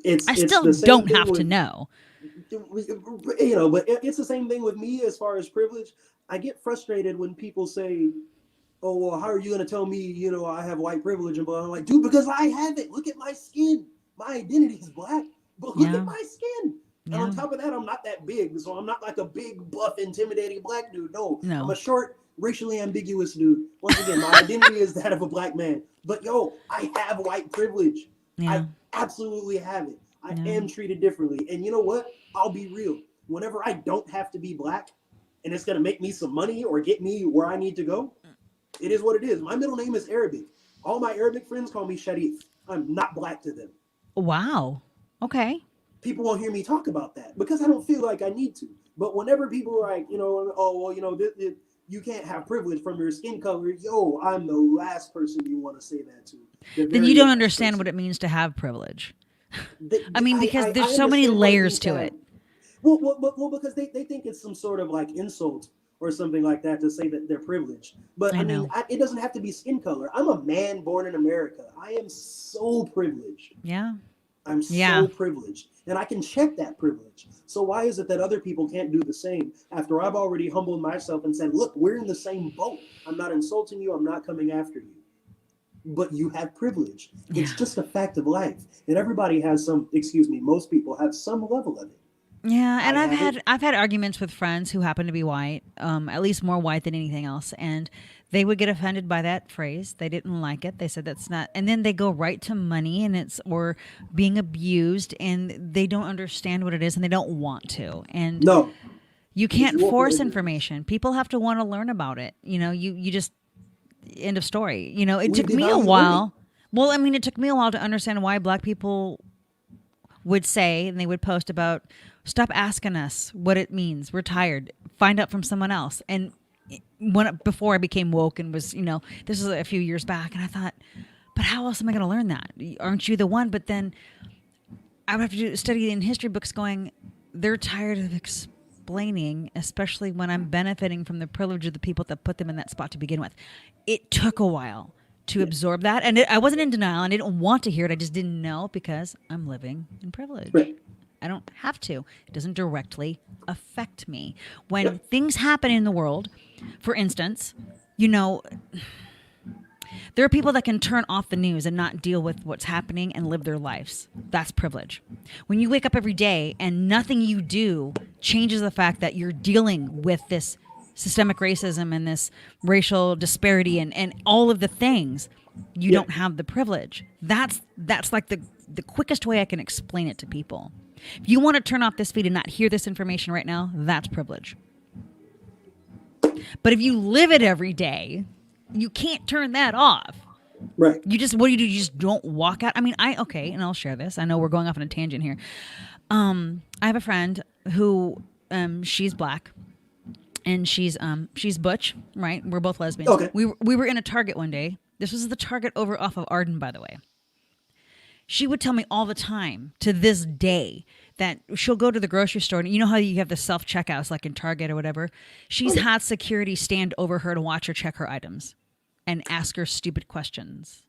I still don't have to know.
You know, but it's the same thing with me as far as privilege. I get frustrated when people say, oh, well, how are you going to tell me, you know, I have white privilege? And blah. I'm like, dude, because I have it. Look at my skin. My identity is Black, but look at my skin. And on top of that, I'm not that big. So I'm not like a big, buff, intimidating Black dude. No. I'm a short, racially ambiguous dude. Once again, my identity is that of a Black man. But yo, I have white privilege. I absolutely have it. I am treated differently. And you know what? I'll be real. Whenever I don't have to be Black and it's going to make me some money or get me where I need to go, it is what it is. My middle name is Arabic. All my Arabic friends call me Sharif. I'm not Black to them.
Wow. Okay.
People won't hear me talk about that because I don't feel like I need to. But whenever people are like, you know, oh, well, you know, you can't have privilege from your skin color. Yo, I'm the last person you want to say that to.
Then you don't understand what it means to have privilege. I mean, because there's so many layers to it.
Well, because they think it's some sort of like insult or something like that to say that they're privileged. But I mean, it doesn't have to be skin color. I'm a man born in America. I am so privileged.
Yeah.
I'm so privileged. And I can check that privilege. So why is it that other people can't do the same after I've already humbled myself and said, look, we're in the same boat. I'm not insulting you. I'm not coming after you. But you have privilege. It's just a fact of life. And everybody has most people have some level of it.
Yeah, and I've had arguments with friends who happen to be white, at least more white than anything else, and they would get offended by that phrase. They didn't like it. They said that's not, and then they go right to money or being abused, and they don't understand what it is, and they don't want to. And you can't force information. People have to want to learn about it. You know, you just end of story. You know, it took me a while. Well, I mean, it took me a while to understand why Black people would say, and they would post about, stop asking us what it means. We're tired. Find out from someone else. And before I became woke and was, you know, this was a few years back, and I thought, but how else am I going to learn that? Aren't you the one? But then I would have to study in history books going, they're tired of explaining, especially when I'm benefiting from the privilege of the people that put them in that spot to begin with. It took a while to absorb that. And I wasn't in denial. I didn't want to hear it. I just didn't know because I'm living in privilege.
Right.
I don't have to. It doesn't directly affect me. When things happen in the world, for instance, you know, there are people that can turn off the news and not deal with what's happening and live their lives. That's privilege. When you wake up every day and nothing you do changes the fact that you're dealing with this systemic racism and this racial disparity and all of the things, you don't have the privilege. That's like the quickest way I can explain it to people. If you want to turn off this feed and not hear this information right now, that's privilege. But if you live it every day, you can't turn that off.
Right.
What do? You just don't walk out. I mean, and I'll share this. I know we're going off on a tangent here. I have a friend who, she's Black, and she's butch, right? We're both lesbians.
Okay.
We were in a Target one day. This was the Target off of Arden, by the way. She would tell me all the time, to this day, that she'll go to the grocery store, and you know how you have the self-checkouts like in Target or whatever? She's had security stand over her to watch her check her items and ask her stupid questions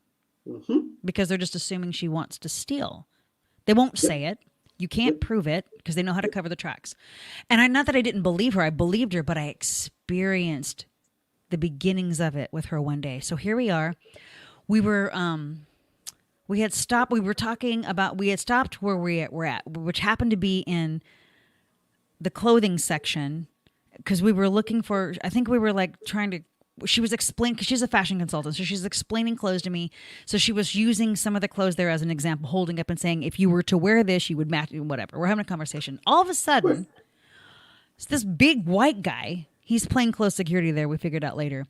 because they're just assuming she wants to steal. They won't say it. You can't prove it because they know how to cover the tracks. And not that I didn't believe her. I believed her, but I experienced the beginnings of it with her one day. So here we are. We were... We had stopped where we're at, which happened to be in the clothing section because we were looking for, I think we were like trying to, she was explaining, because she's a fashion consultant, so she's explaining clothes to me. So she was using some of the clothes there as an example, holding up and saying, if you were to wear this, you would match, whatever. We're having a conversation. All of a sudden, it's this big white guy, he's playing close security there, we figured out later,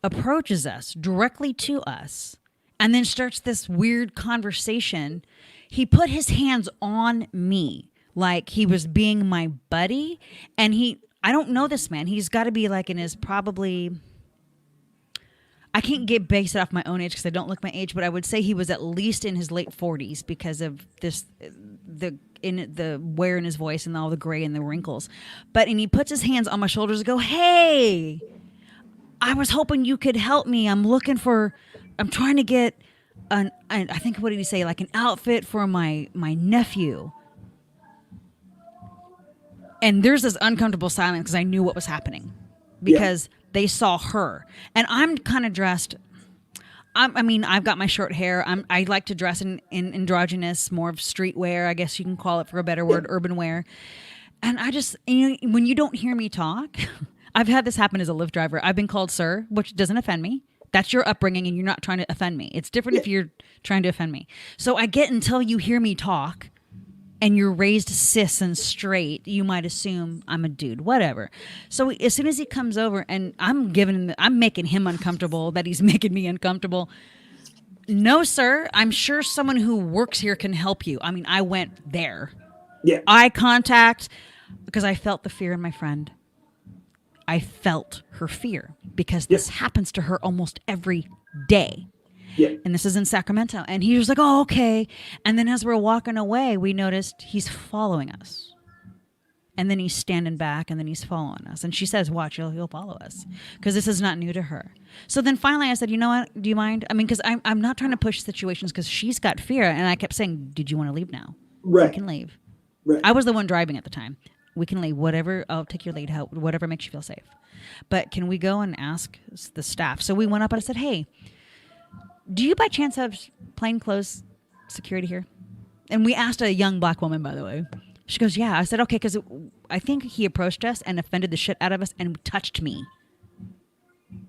approaches us, directly to us, and then starts this weird conversation. He put his hands on me like he was being my buddy. And I don't know this man. He's got to be like in his probably, I can't base it off my own age because I don't look my age, but I would say he was at least in his late 40s because of the wear in his voice and all the gray and the wrinkles. And he puts his hands on my shoulders and go, hey, I was hoping you could help me. I'm trying to get I think, what did he say? Like an outfit for my nephew. And there's this uncomfortable silence because I knew what was happening because they saw her. And I'm kind of dressed. I've got my short hair. I like to dress in androgynous, more of streetwear, I guess you can call it for a better word, urban wear. And I just, when you don't hear me talk, I've had this happen as a Lyft driver. I've been called sir, which doesn't offend me. That's your upbringing, and you're not trying to offend me. It's different if you're trying to offend me. So I get until you hear me talk, and you're raised cis and straight, you might assume I'm a dude, whatever. So as soon as he comes over, and I'm making him uncomfortable, that he's making me uncomfortable. No, sir, I'm sure someone who works here can help you. I went there. Yeah. Eye contact, because I felt the fear in my friend. I felt her fear because this happens to her almost every day. Yeah. And this is in Sacramento. And he was like, oh, okay. And then as we're walking away, we noticed he's following us. And then he's standing back and then he's following us. And she says, watch, he'll follow us. Because this is not new to her. So then finally I said, you know what? Do you mind? Because I'm not trying to push situations because she's got fear. And I kept saying, did you want to leave now? Right. We can leave. Right. I was the one driving at the time. We can leave, whatever, I'll take your lead, whatever makes you feel safe. But can we go and ask the staff? So we went up and I said, hey, do you by chance have plainclothes security here? And we asked a young black woman, by the way. She goes, yeah. I said, okay, because I think he approached us and offended the shit out of us and touched me.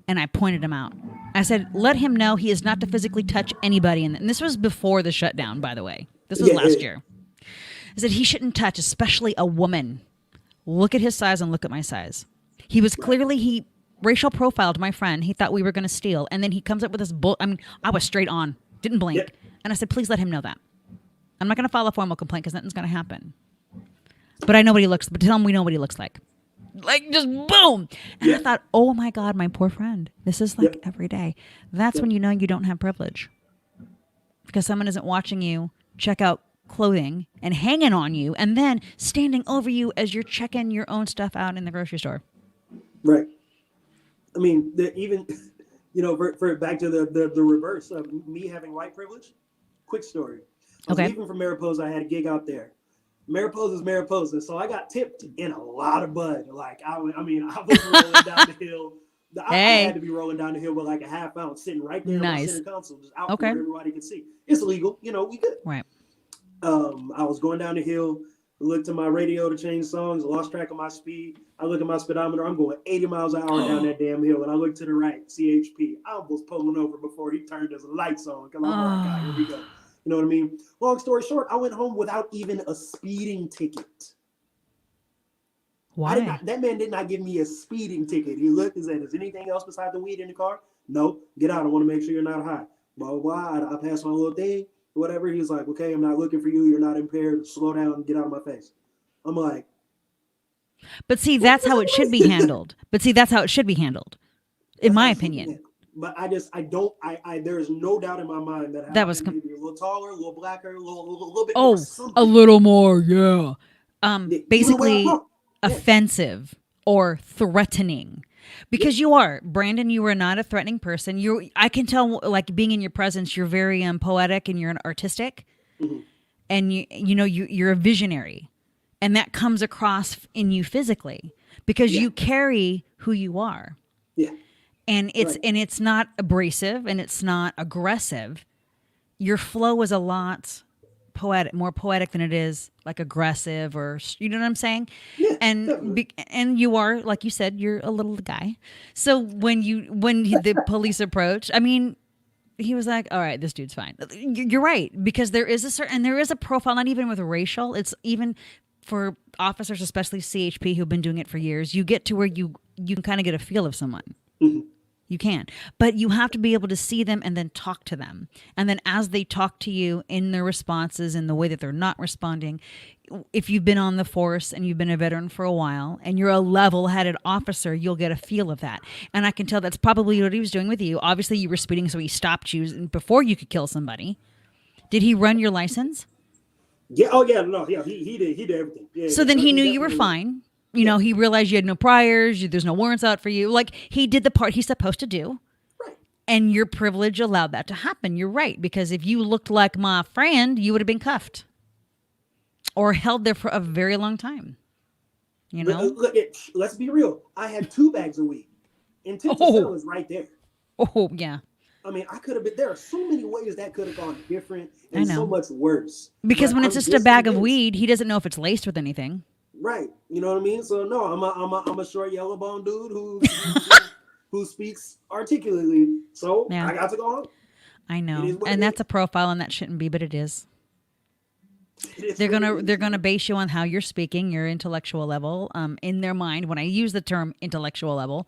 And I pointed him out. I said, let him know he is not to physically touch anybody. And this was before the shutdown, by the way. This was last year. I said, he shouldn't touch, especially a woman. Look at his size and look at my size. He was he racial profiled my friend. He thought we were going to steal. And then he comes up with this I was straight on, didn't blink. Yep. And I said, please let him know that. I'm not going to file a formal complaint because nothing's going to happen. But I know what he looks, but tell him we know what he looks like. Like just boom. And I thought, oh my God, my poor friend. This is like every day. That's when you know you don't have privilege. Because someone isn't watching you check out clothing and hanging on you and then standing over you as you're checking your own stuff out in the grocery store.
Right. Even, for back to the reverse of me having white privilege. Quick story. I was leaving from Mariposa. I had a gig out there. Mariposa's Mariposa. So I got tipped in a lot of bud. Like, I was rolling down the hill. I had to be rolling down the hill with like a half ounce sitting right there in my center console, just out where everybody could see. It's illegal. We good.
Right.
I was going down the hill, looked to my radio to change songs, lost track of my speed. I look at my speedometer, I'm going 80 miles an hour down that damn hill, and I look to the right, CHP. I almost pulling over before he turned his lights on. Come on, God, here we go. You know what I mean? Long story short, I went home without even a speeding ticket.
Why?
That man did not give me a speeding ticket. He looked and said, is anything else besides the weed in the car? No, get out. I want to make sure you're not high. Blah, blah, blah. I passed my little thing. Whatever. He was like, okay, I'm not looking for you. You're not impaired. Slow down and get out of my face. I'm like.
But see, that's how it should be handled. In my opinion.
But there is no doubt in my mind that
That was
maybe a little taller, a little blacker, a little bit
oh,
more something.
a little more, yeah.
Basically
Offensive or threatening. Because you are, Brandon, you are not a threatening person. I can tell, like, being in your presence, you're very poetic and you're an artistic. Mm-hmm. And you're a visionary. And that comes across in you physically because you carry who you are.
Yeah.
And it's not abrasive and it's not aggressive. Your flow is a lot more poetic than it is like aggressive, or you know what I'm saying?
Yeah,
and you are, like you said, you're a little guy. So when the police approached, I mean, he was like, all right, this dude's fine. You're right, because there is a profile, not even with racial, it's even for officers, especially CHP, who've been doing it for years. You get to where you can kind of get a feel of someone. Mm-hmm. You can. But you have to be able to see them and then talk to them. And then as they talk to you in their responses, in the way that they're not responding, if you've been on the force and you've been a veteran for a while and you're a level-headed officer, you'll get a feel of that. And I can tell that's probably what he was doing with you. Obviously, you were speeding, so he stopped you before you could kill somebody. Did he run your license?
Yeah. Oh, yeah. No. Yeah. He did. He did everything. Yeah.
So then he knew you were fine. You know, he realized you had no priors. There's no warrants out for you. Like, he did the part he's supposed to do.
Right.
And your privilege allowed that to happen. You're right. Because if you looked like my friend, you would have been cuffed or held there for a very long time. You know?
Look, let's be real. I had 2 bags of weed. Intent to sell is right there.
Oh, yeah.
I mean, I could have been. There are so many ways that could have gone different and so much worse.
Because when it's just a bag of weed, he doesn't know if it's laced with anything.
Right. You know what I mean? So no, I'm a short yellow bone dude who speaks articulately. So I got to go home.
I know. And that's a profile, and that shouldn't be, but it is. They're gonna base you on how you're speaking, your intellectual level, in their mind. When I use the term intellectual level,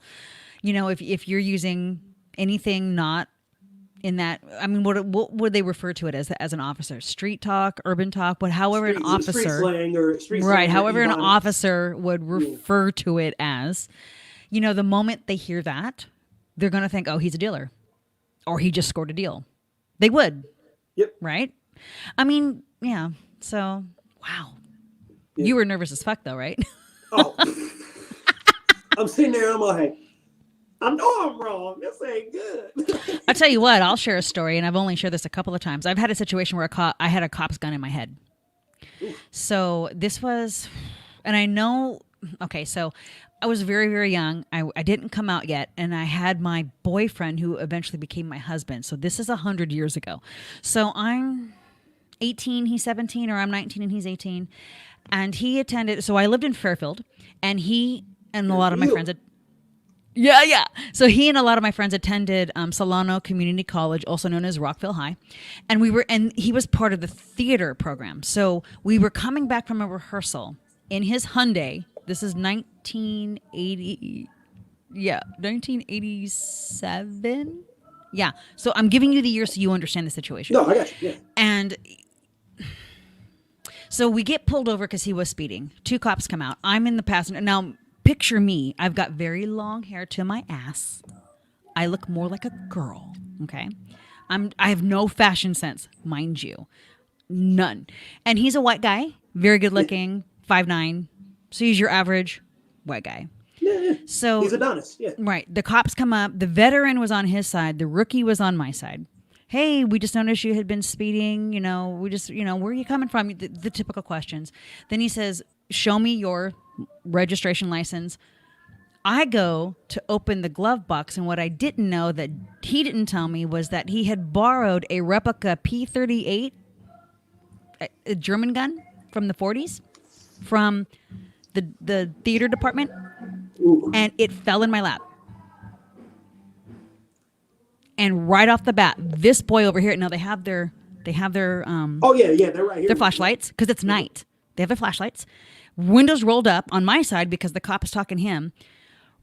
you know, if you're using anything not in that, I mean, what would they refer to it as an officer? Street talk, urban talk, however an officer,
street slang or street
right?
Slang
however an officer would refer to it as, you know, the moment they hear that, they're gonna think, oh, he's a dealer, or he just scored a deal. They would,
yep,
right? I mean, yeah. So, wow, you were nervous as fuck, though, right?
Oh, I'm sitting there, I'm like, I know I'm wrong. This ain't good.
I'll tell you what, I'll share a story, and I've only shared this a couple of times. I've had a situation where I had a cop's gun in my head. Ooh. So this was, and I know, okay, so I was very, very young. I didn't come out yet, and I had my boyfriend who eventually became my husband. So this is 100 years ago. So I'm 18, he's 17, or I'm 19 and he's 18. And he attended, so I lived in Fairfield, and he and a lot of my friends had, yeah. So he and a lot of my friends attended Solano Community College, also known as Rockville High. And he was part of the theater program. So we were coming back from a rehearsal in his Hyundai. This is 1980, 1987. Yeah. So I'm giving you the year so you understand the situation.
No, I got you. Yeah.
And so we get pulled over because he was speeding. 2 cops come out. I'm in the passenger. Now, picture me. I've got very long hair to my ass. I look more like a girl. Okay. I have no fashion sense, mind you. None. And he's a white guy, very good looking, 5'9". So he's your average white guy.
Yeah.
So
he's Adonis. Yeah.
Right. The cops come up. The veteran was on his side. The rookie was on my side. Hey, we just noticed you had been speeding. You know, where are you coming from? The typical questions. Then he says, show me your registration license. I go to open the glove box, and what I didn't know that he didn't tell me was that he had borrowed a replica P-38, a German gun from the 40s, from the theater department, and it fell in my lap. And right off the bat, this boy over here, now they have their they're right here. Their flashlights, because it's night. They have their flashlights. Windows rolled up on my side because the cop is talking to him.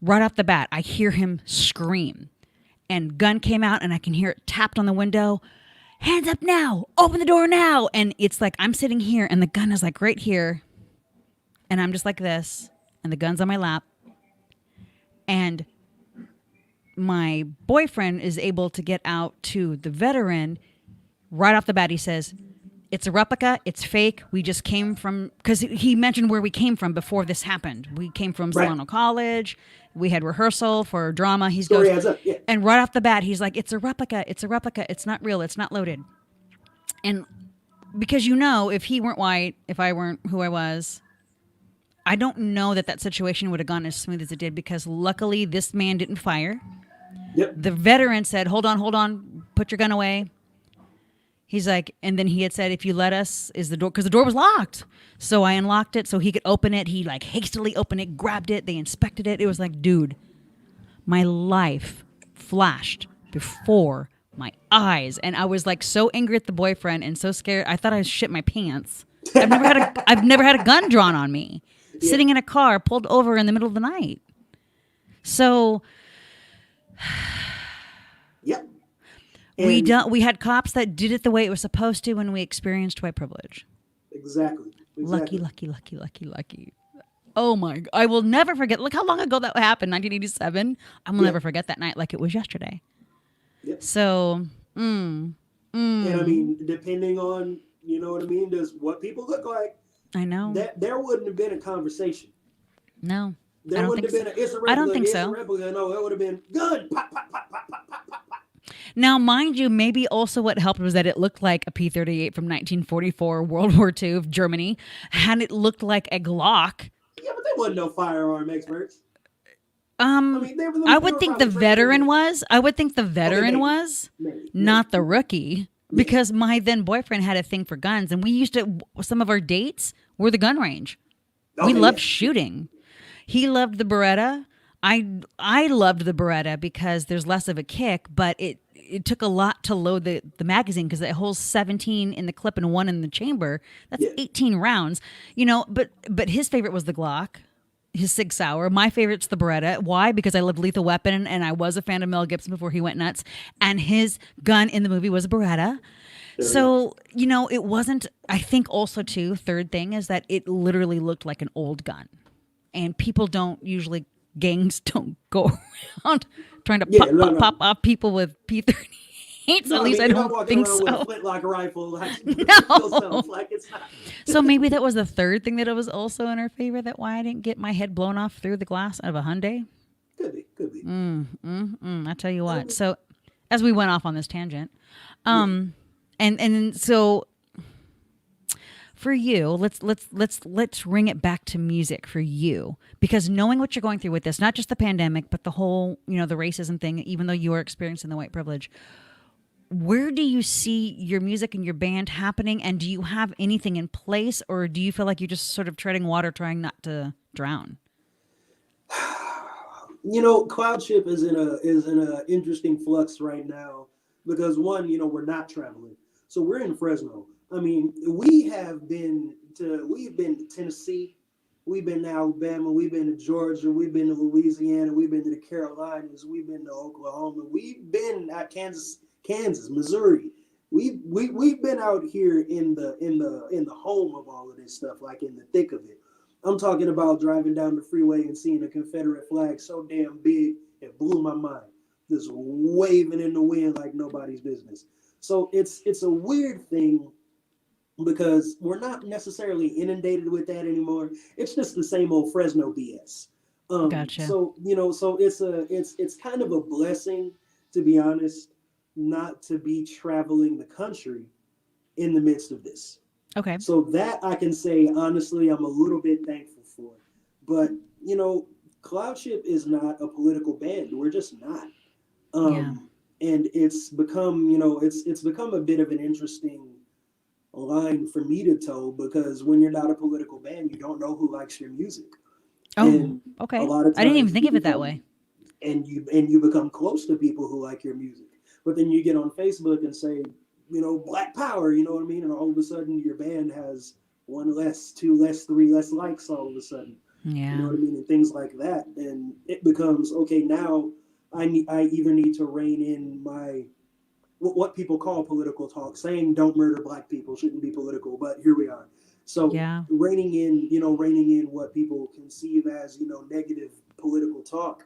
Right off the bat, I hear him scream. And gun came out, and I can hear it tapped on the window. Hands up now. Open the door now. And it's like I'm sitting here, and the gun is like right here. And I'm just like this. And the gun's on my lap. And my boyfriend is able to get out to the veteran right off the bat. He says, it's a replica. It's fake. We just came from, because he mentioned where we came from before this happened. We came from Solano College. We had rehearsal for drama. He
Story
goes,
adds up, yeah.
and right off the bat, he's like, it's a replica. It's a replica. It's not real. It's not loaded. And because, you know, if he weren't white, if I weren't who I was, I don't know that situation would have gone as smooth as it did, because luckily this man didn't fire.
Yep.
The veteran said, hold on, put your gun away. He's like, and then he had said, if you let us, is the door, because the door was locked. So I unlocked it so he could open it. He like hastily opened it, grabbed it. They inspected it. It was like, dude, my life flashed before my eyes. And I was like so angry at the boyfriend and so scared. I thought I shit my pants. I've never had a gun drawn on me. Yeah. Sitting in a car, pulled over in the middle of the night. So,
yep.
We had cops that did it the way it was supposed to when we experienced white privilege.
Exactly.
Lucky. Oh my! I will never forget. Look how long ago that happened. 1987. I will never forget that night like it was yesterday.
Yep.
So,
and I mean, depending on, you know what I mean, does what people look like.
I know.
There wouldn't have been a conversation.
No.
There wouldn't have been it's a replica.
I don't think so.
A replica. No, it would have been gun. Pop, pop, pop, pop, pop, pop, pop, pop.
Now, mind you, maybe also what helped was that it looked like a P-38 from 1944, World War II of Germany. Had it looked like a Glock.
Yeah, but there wasn't no firearm experts.
I would think the veteran was. I would think the veteran was, not the rookie. Because my then boyfriend had a thing for guns, and we used to, some of our dates were the gun range. We loved shooting. He loved the Beretta. I loved the Beretta because there's less of a kick, but it took a lot to load the magazine, because it holds 17 in the clip and 1 in the chamber. That's 18 rounds. You know, but his favorite was the Glock. His Sig Sauer. My favorite's the Beretta. Why? Because I loved Lethal Weapon, and I was a fan of Mel Gibson before he went nuts. And his gun in the movie was a Beretta. So, you know, it wasn't, I think also too, third thing is that it literally looked like an old gun. And people gangs don't go around trying to pop off people with P-38s. At least I don't think so.
With a flintlock rifle,
no.
Like it's not.
So maybe that was the third thing that it was also in our favor, that why I didn't get my head blown off through the glass of a Hyundai.
Could be.
I tell you what. So as we went off on this tangent, and so for you, let's ring it back to music for you, because knowing what you're going through with this, not just the pandemic, but the whole, you know, the racism thing, even though you are experiencing the white privilege, where do you see your music and your band happening? And do you have anything in place, or do you feel like you're just sort of treading water, trying not to drown?
You know, Cloudship is in a interesting flux right now, because one, you know, we're not traveling, so we're in Fresno. I mean, we've been to Tennessee, we've been to Alabama, we've been to Georgia, we've been to Louisiana, we've been to the Carolinas, we've been to Oklahoma, we've been at Kansas, Missouri. We've been out here in the home of all of this stuff, like in the thick of it. I'm talking about driving down the freeway and seeing a Confederate flag so damn big it blew my mind, just waving in the wind like nobody's business. So it's a weird thing, because we're not necessarily inundated with that anymore. It's just the same old Fresno BS.
Gotcha.
So, you know, so it's kind of a blessing, to be honest, not to be traveling the country in the midst of this.
Okay.
So that I can say, honestly, I'm a little bit thankful for. But, you know, Cloudship is not a political band. We're just not. And it's become, you know, it's become a bit of an interesting line for me to toe, because when you're not a political band, you don't know who likes your music.
Okay.
A lot of times
I didn't even think of it that way.
And you become close to people who like your music. But then you get on Facebook and say, you know, Black Power, you know what I mean? And all of a sudden your band has 1 less, 2 less, 3 less likes all of a sudden.
Yeah.
You know what I mean? And things like that. And it becomes, okay, now I either need to rein in my, what people call political talk, saying don't murder Black people shouldn't be political, but here we are. So reining in what people conceive as, you know, negative political talk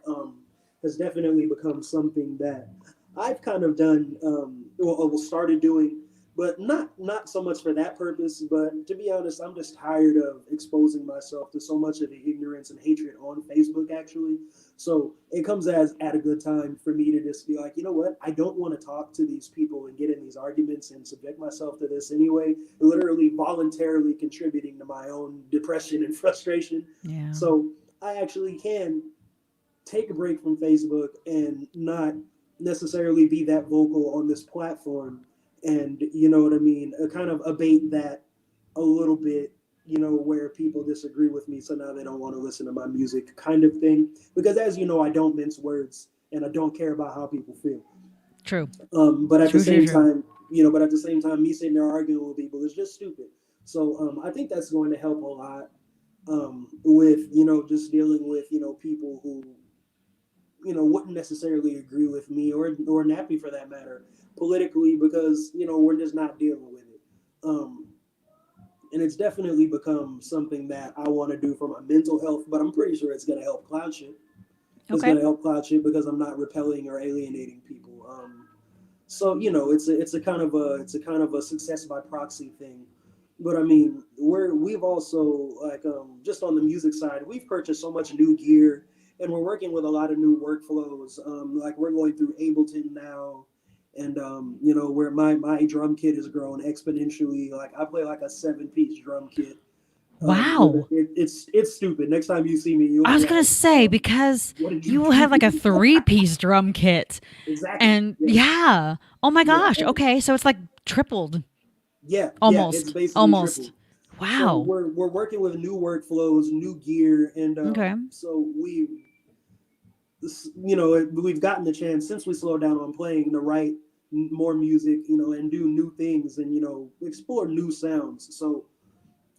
has definitely become something that I've kind of done, or started doing, but not so much for that purpose. But to be honest, I'm just tired of exposing myself to so much of the ignorance and hatred on Facebook, actually. So it comes as at a good time for me to just be like, you know what? I don't want to talk to these people and get in these arguments and subject myself to this anyway, literally voluntarily contributing to my own depression and frustration.
Yeah.
So I actually can take a break from Facebook and not necessarily be that vocal on this platform, and you know what I mean, kind of abate that a little bit, you know, where people disagree with me, so now they don't want to listen to my music, kind of thing. Because as you know, I don't mince words and I don't care about how people feel.
True.
But at
True,
the same
true, true.
time, you know, but at the same time, me sitting there arguing with people is just stupid. So I think that's going to help a lot with, you know, just dealing with, you know, people who, you know, wouldn't necessarily agree with me or Nappy for that matter politically, because, you know, we're just not dealing with it. And it's definitely become something that I want to do for my mental health, but I'm pretty sure it's going to help Cloudship. It's
Okay.
going to help Cloudship because I'm not repelling or alienating people. So, you know, it's a kind of a success by proxy thing. But I mean, we've also, like, just on the music side, we've purchased so much new gear, and we're working with a lot of new workflows. Like we're going through Ableton now, and you know, where my drum kit has grown exponentially. Like I play like a 7-piece drum kit.
Wow.
It's stupid. Next time you see me, you'll
I was
be
gonna
like,
say, because
what did
you will have like a 3-piece drum kit,
exactly.
and yeah. Oh my gosh.
and-
Okay, so it's like tripled,
Yeah, it's
almost,
basically
almost.
triple. So
Wow.
we're working with new workflows, new gear, and
Okay.
so you know, we've gotten the chance since we slowed down on playing to write more music, you know, and do new things, and you know, explore new sounds. So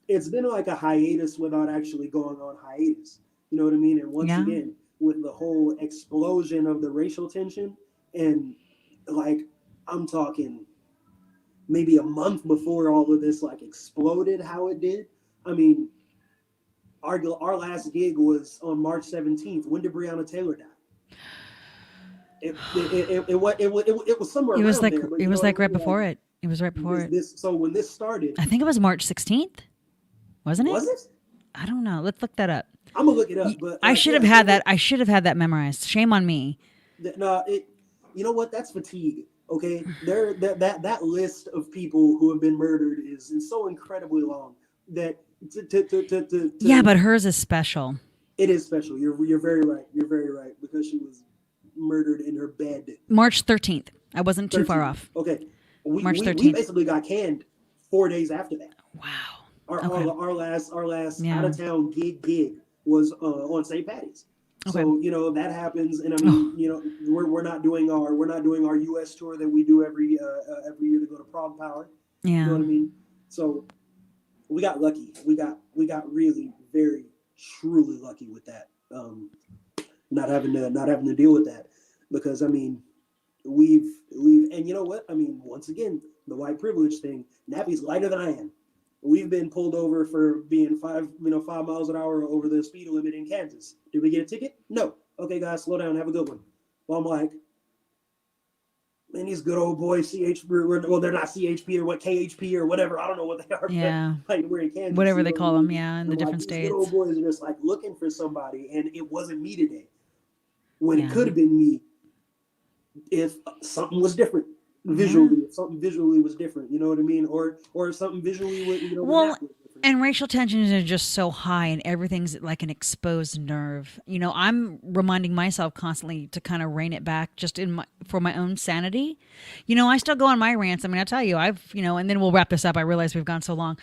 it's been like a hiatus without actually going on hiatus. You know what I mean? And once
Yeah.
again, with the whole explosion of the racial tension, and like I'm talking maybe a month before all of this like exploded how it did. I mean, our last gig was on March 17th. When did Breonna Taylor die? It was somewhere
It was
around
like
there. But
it was like right before it. It was right before it.
So when this started,
I think it was March 16th, wasn't it?
was it?
I don't know. Let's look that up.
I'm gonna look it up. But
I should have had that. I should have had that memorized. Shame on me.
No, you know what? That's fatigue. Okay, that list of people who have been murdered is so incredibly long that
Yeah, but hers is special.
It is special. You're very right. You're very right, because she was murdered in her bed.
March 13th. I wasn't too
13th.
far off.
Okay,
March
we
13th.
basically got canned 4 days after that.
Wow.
Our last
Yeah.
out of town gig was on St. Patty's.
Okay.
So you know that happens, and I mean, you know, we're not doing our U.S. tour that we do every year to go to Prague Power.
Yeah.
You know what I mean? So we got lucky. We got really very truly lucky with that. Not having to deal with that, because I mean, we've and you know what? I mean, once again, the white privilege thing. Nappy's lighter than I am. We've been pulled over for being 5 miles an hour over the speed limit in Kansas. Did we get a ticket? No. Okay, guys, slow down. Have a good one. Well, I'm like, man, these good old boys, well, they're not CHP or what, KHP or whatever. I don't know what they are.
Yeah.
But, like, we're in Kansas.
Whatever they
you know
call
what I
them.
mean?
Yeah, in
And
the
like,
different
these
states.
good old boys are just like looking for somebody, and it wasn't me today. When
Yeah.
it could have been me if something was different. Visually, if something visually was different, you know what I mean, or something visually would, you know,
Well,
was different.
and racial tensions are just so high, and everything's like an exposed nerve. You know, I'm reminding myself constantly to kind of rein it back, just for my own sanity. You know, I still go on my rants. I mean, I tell you, and then we'll wrap this up. I realize we've gone so long.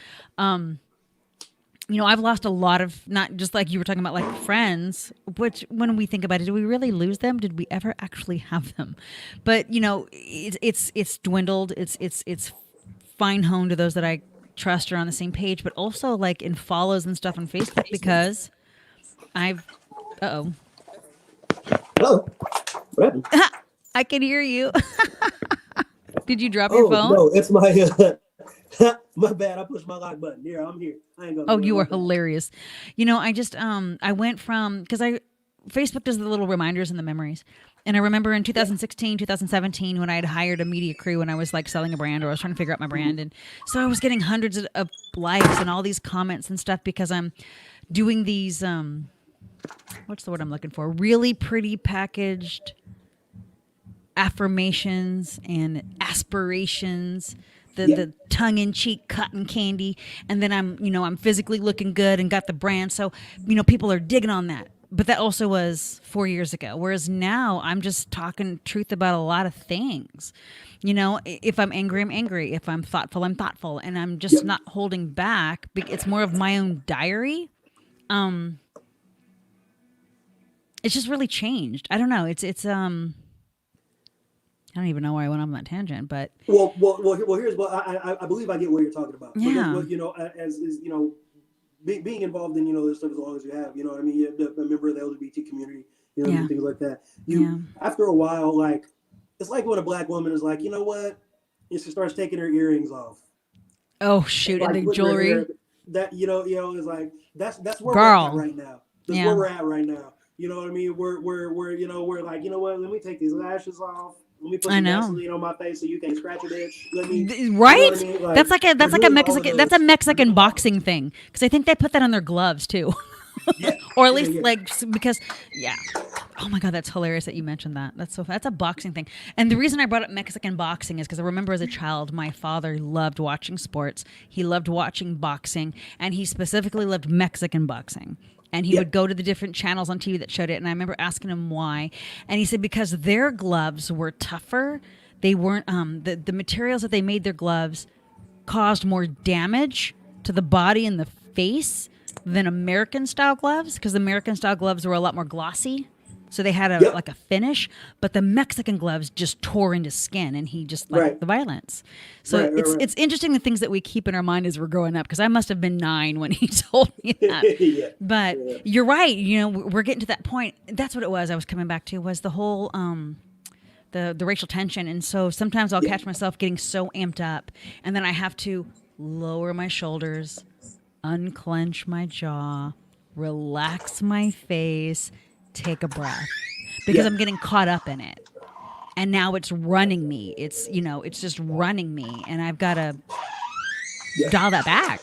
You know, I've lost a lot of, not just like you were talking about, like friends, which when we think about it, did we really lose them? Did we ever actually have them? But, you know, it's dwindled. It's fine honed to those that I trust are on the same page, but also like in follows and stuff on Facebook, because
Hello. What happened?
I can hear you. Did you drop your phone?
No, it's my my bad. I pushed my lock button. Here, I'm here. I ain't gonna.
Oh, you are hilarious. You know, I just I went from, because Facebook does the little reminders and the memories. And I remember in 2016, 2017, when I had hired a media crew and I was like selling a brand or I was trying to figure out my brand. And so I was getting hundreds of likes and all these comments and stuff because I'm doing these, what's the word I'm looking for? Really pretty packaged affirmations and aspirations, the tongue-in-cheek cotton candy. And then I'm physically looking good and got the brand. So, people are digging on that. But that also was 4 years ago. Whereas now I'm just talking truth about a lot of things. If I'm angry, I'm angry. If I'm thoughtful, I'm thoughtful. And I'm just not holding back. It's more of my own diary. It's just really changed. I don't know. It's I don't even know why I went on that tangent, but
well, here's what I believe I get what you're talking about.
Yeah.
Because, being involved in this stuff as long as you have, what I mean, you're a member of the LGBT community, and things like that. After a while, like it's like when a black woman is like, you know what, and she starts taking her earrings off.
Oh shoot, and the jewelry.
That is like that's where
Girl.
we're at right now. That's where we're at right now. You know what I mean? We're like, what? Let me take these lashes off. Let me put some Vaseline on my face so you can't scratch a bitch. Let me,
right?
You know what I mean? Like,
that's a Mexican boxing thing because I think they put that on their gloves too, or at least because Oh my God, that's hilarious that you mentioned that. That's a boxing thing. And the reason I brought up Mexican boxing is because I remember as a child, my father loved watching sports. He loved watching boxing, and he specifically loved Mexican boxing. And he would go to the different channels on TV that showed it. And I remember asking him why. And he said because their gloves were tougher. They weren't, the materials that they made their gloves caused more damage to the body and the face than American style gloves. Because the American style gloves were a lot more glossy. So they had like a finish, but the Mexican gloves just tore into skin, and he just liked the violence. So it's interesting the things that we keep in our mind as we're growing up, because I must have been 9 when he told me that. But you're right. We're getting to that point. That's what it was. I was coming back to was the whole the racial tension, and so sometimes I'll catch myself getting so amped up, and then I have to lower my shoulders, unclench my jaw, relax my face. Take a breath because I'm getting caught up in it, and now it's running me. It's just running me, and I've got to dial that back.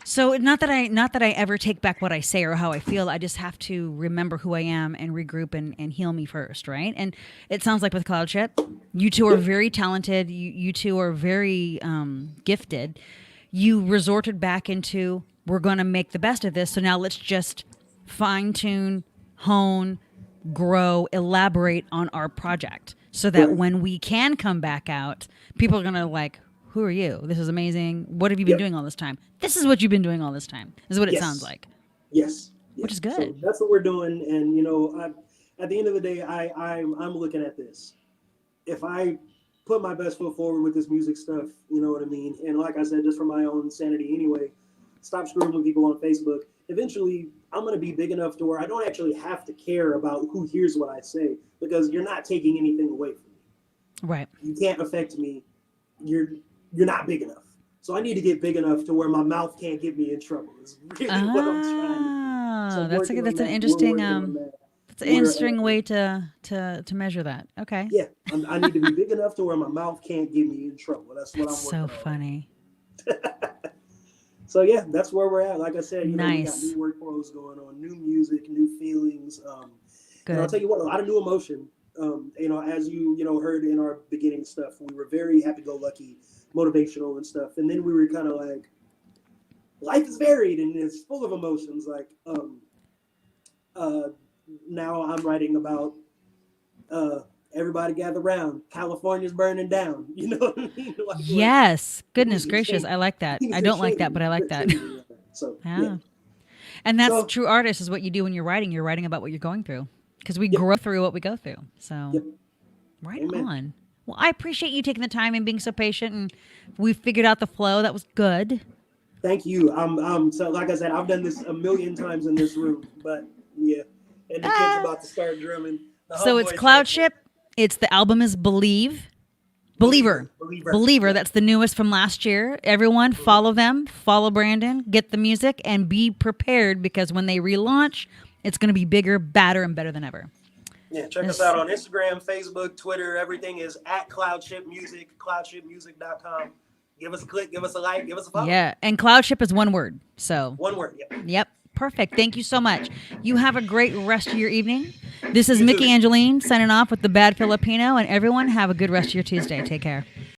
So not that I ever take back what I say or how I feel. I just have to remember who I am and regroup and heal me first, right? And it sounds like with Cloudship, you two are very talented. You two are very gifted. You resorted back into we're going to make the best of this. So now let's just fine tune. Hone, grow, elaborate on our project so that when we can come back out, people are going to like, who are you? This is amazing. What have you been doing all this time? This is what you've been doing all this time, is what it sounds like.
Yes.
Which is good.
So that's what we're doing. And, at the end of the day, I'm looking at this. If I put my best foot forward with this music stuff, you know what I mean? And like I said, just for my own sanity anyway, stop screwing with people on Facebook. Eventually, I'm going to be big enough to where I don't actually have to care about who hears what I say, because you're not taking anything away from me. Right. You can't affect me. You're not big enough. So I need to get big enough to where my mouth can't get me in trouble. Is really what I'm trying to do. So that's an interesting that's an interesting way to measure that. Okay. Yeah, I need to be big enough to where my mouth can't get me in trouble. That's what I'm working on.
So funny.
So yeah, that's where we're at. Like I said, we got
nice.
new workflows going on, new music, new feelings. And I'll tell you what, a lot of new emotion. As you heard in our beginning stuff, we were very happy-go-lucky, motivational and stuff, and then we were kind of like, life is varied and it's full of emotions. Like, now I'm writing about everybody gather around. California's burning down. You know what I mean?
Yes. Goodness gracious. I like that. I don't like that, but I like that.
So,
yeah. And that's true artist is what you do when you're writing. You're writing about what you're going through because we grow through what we go through. So right on. Well, I appreciate you taking the time and being so patient, and we figured out the flow. That was good.
Thank you. So like I said, I've done this a million times in this room, but yeah. And the kid's about to start drumming.
So it's Cloudship. It's the album is Believer. That's the newest from last year. Everyone follow them, follow Brandon, get the music, and be prepared because when they relaunch, It's going to be bigger, badder, and better than ever.
Yeah, check us out on Instagram, Facebook, Twitter. Everything is at Cloudship Music, cloudshipmusic.com. Give us a click, give us a like, give us a follow.
Yeah, and Cloudship is one word. So
one word.
Yep. Perfect. Thank you so much. You have a great rest of your evening. This is Myki Angeline signing off with the Bad Filipino, and everyone have a good rest of your Tuesday. Take care.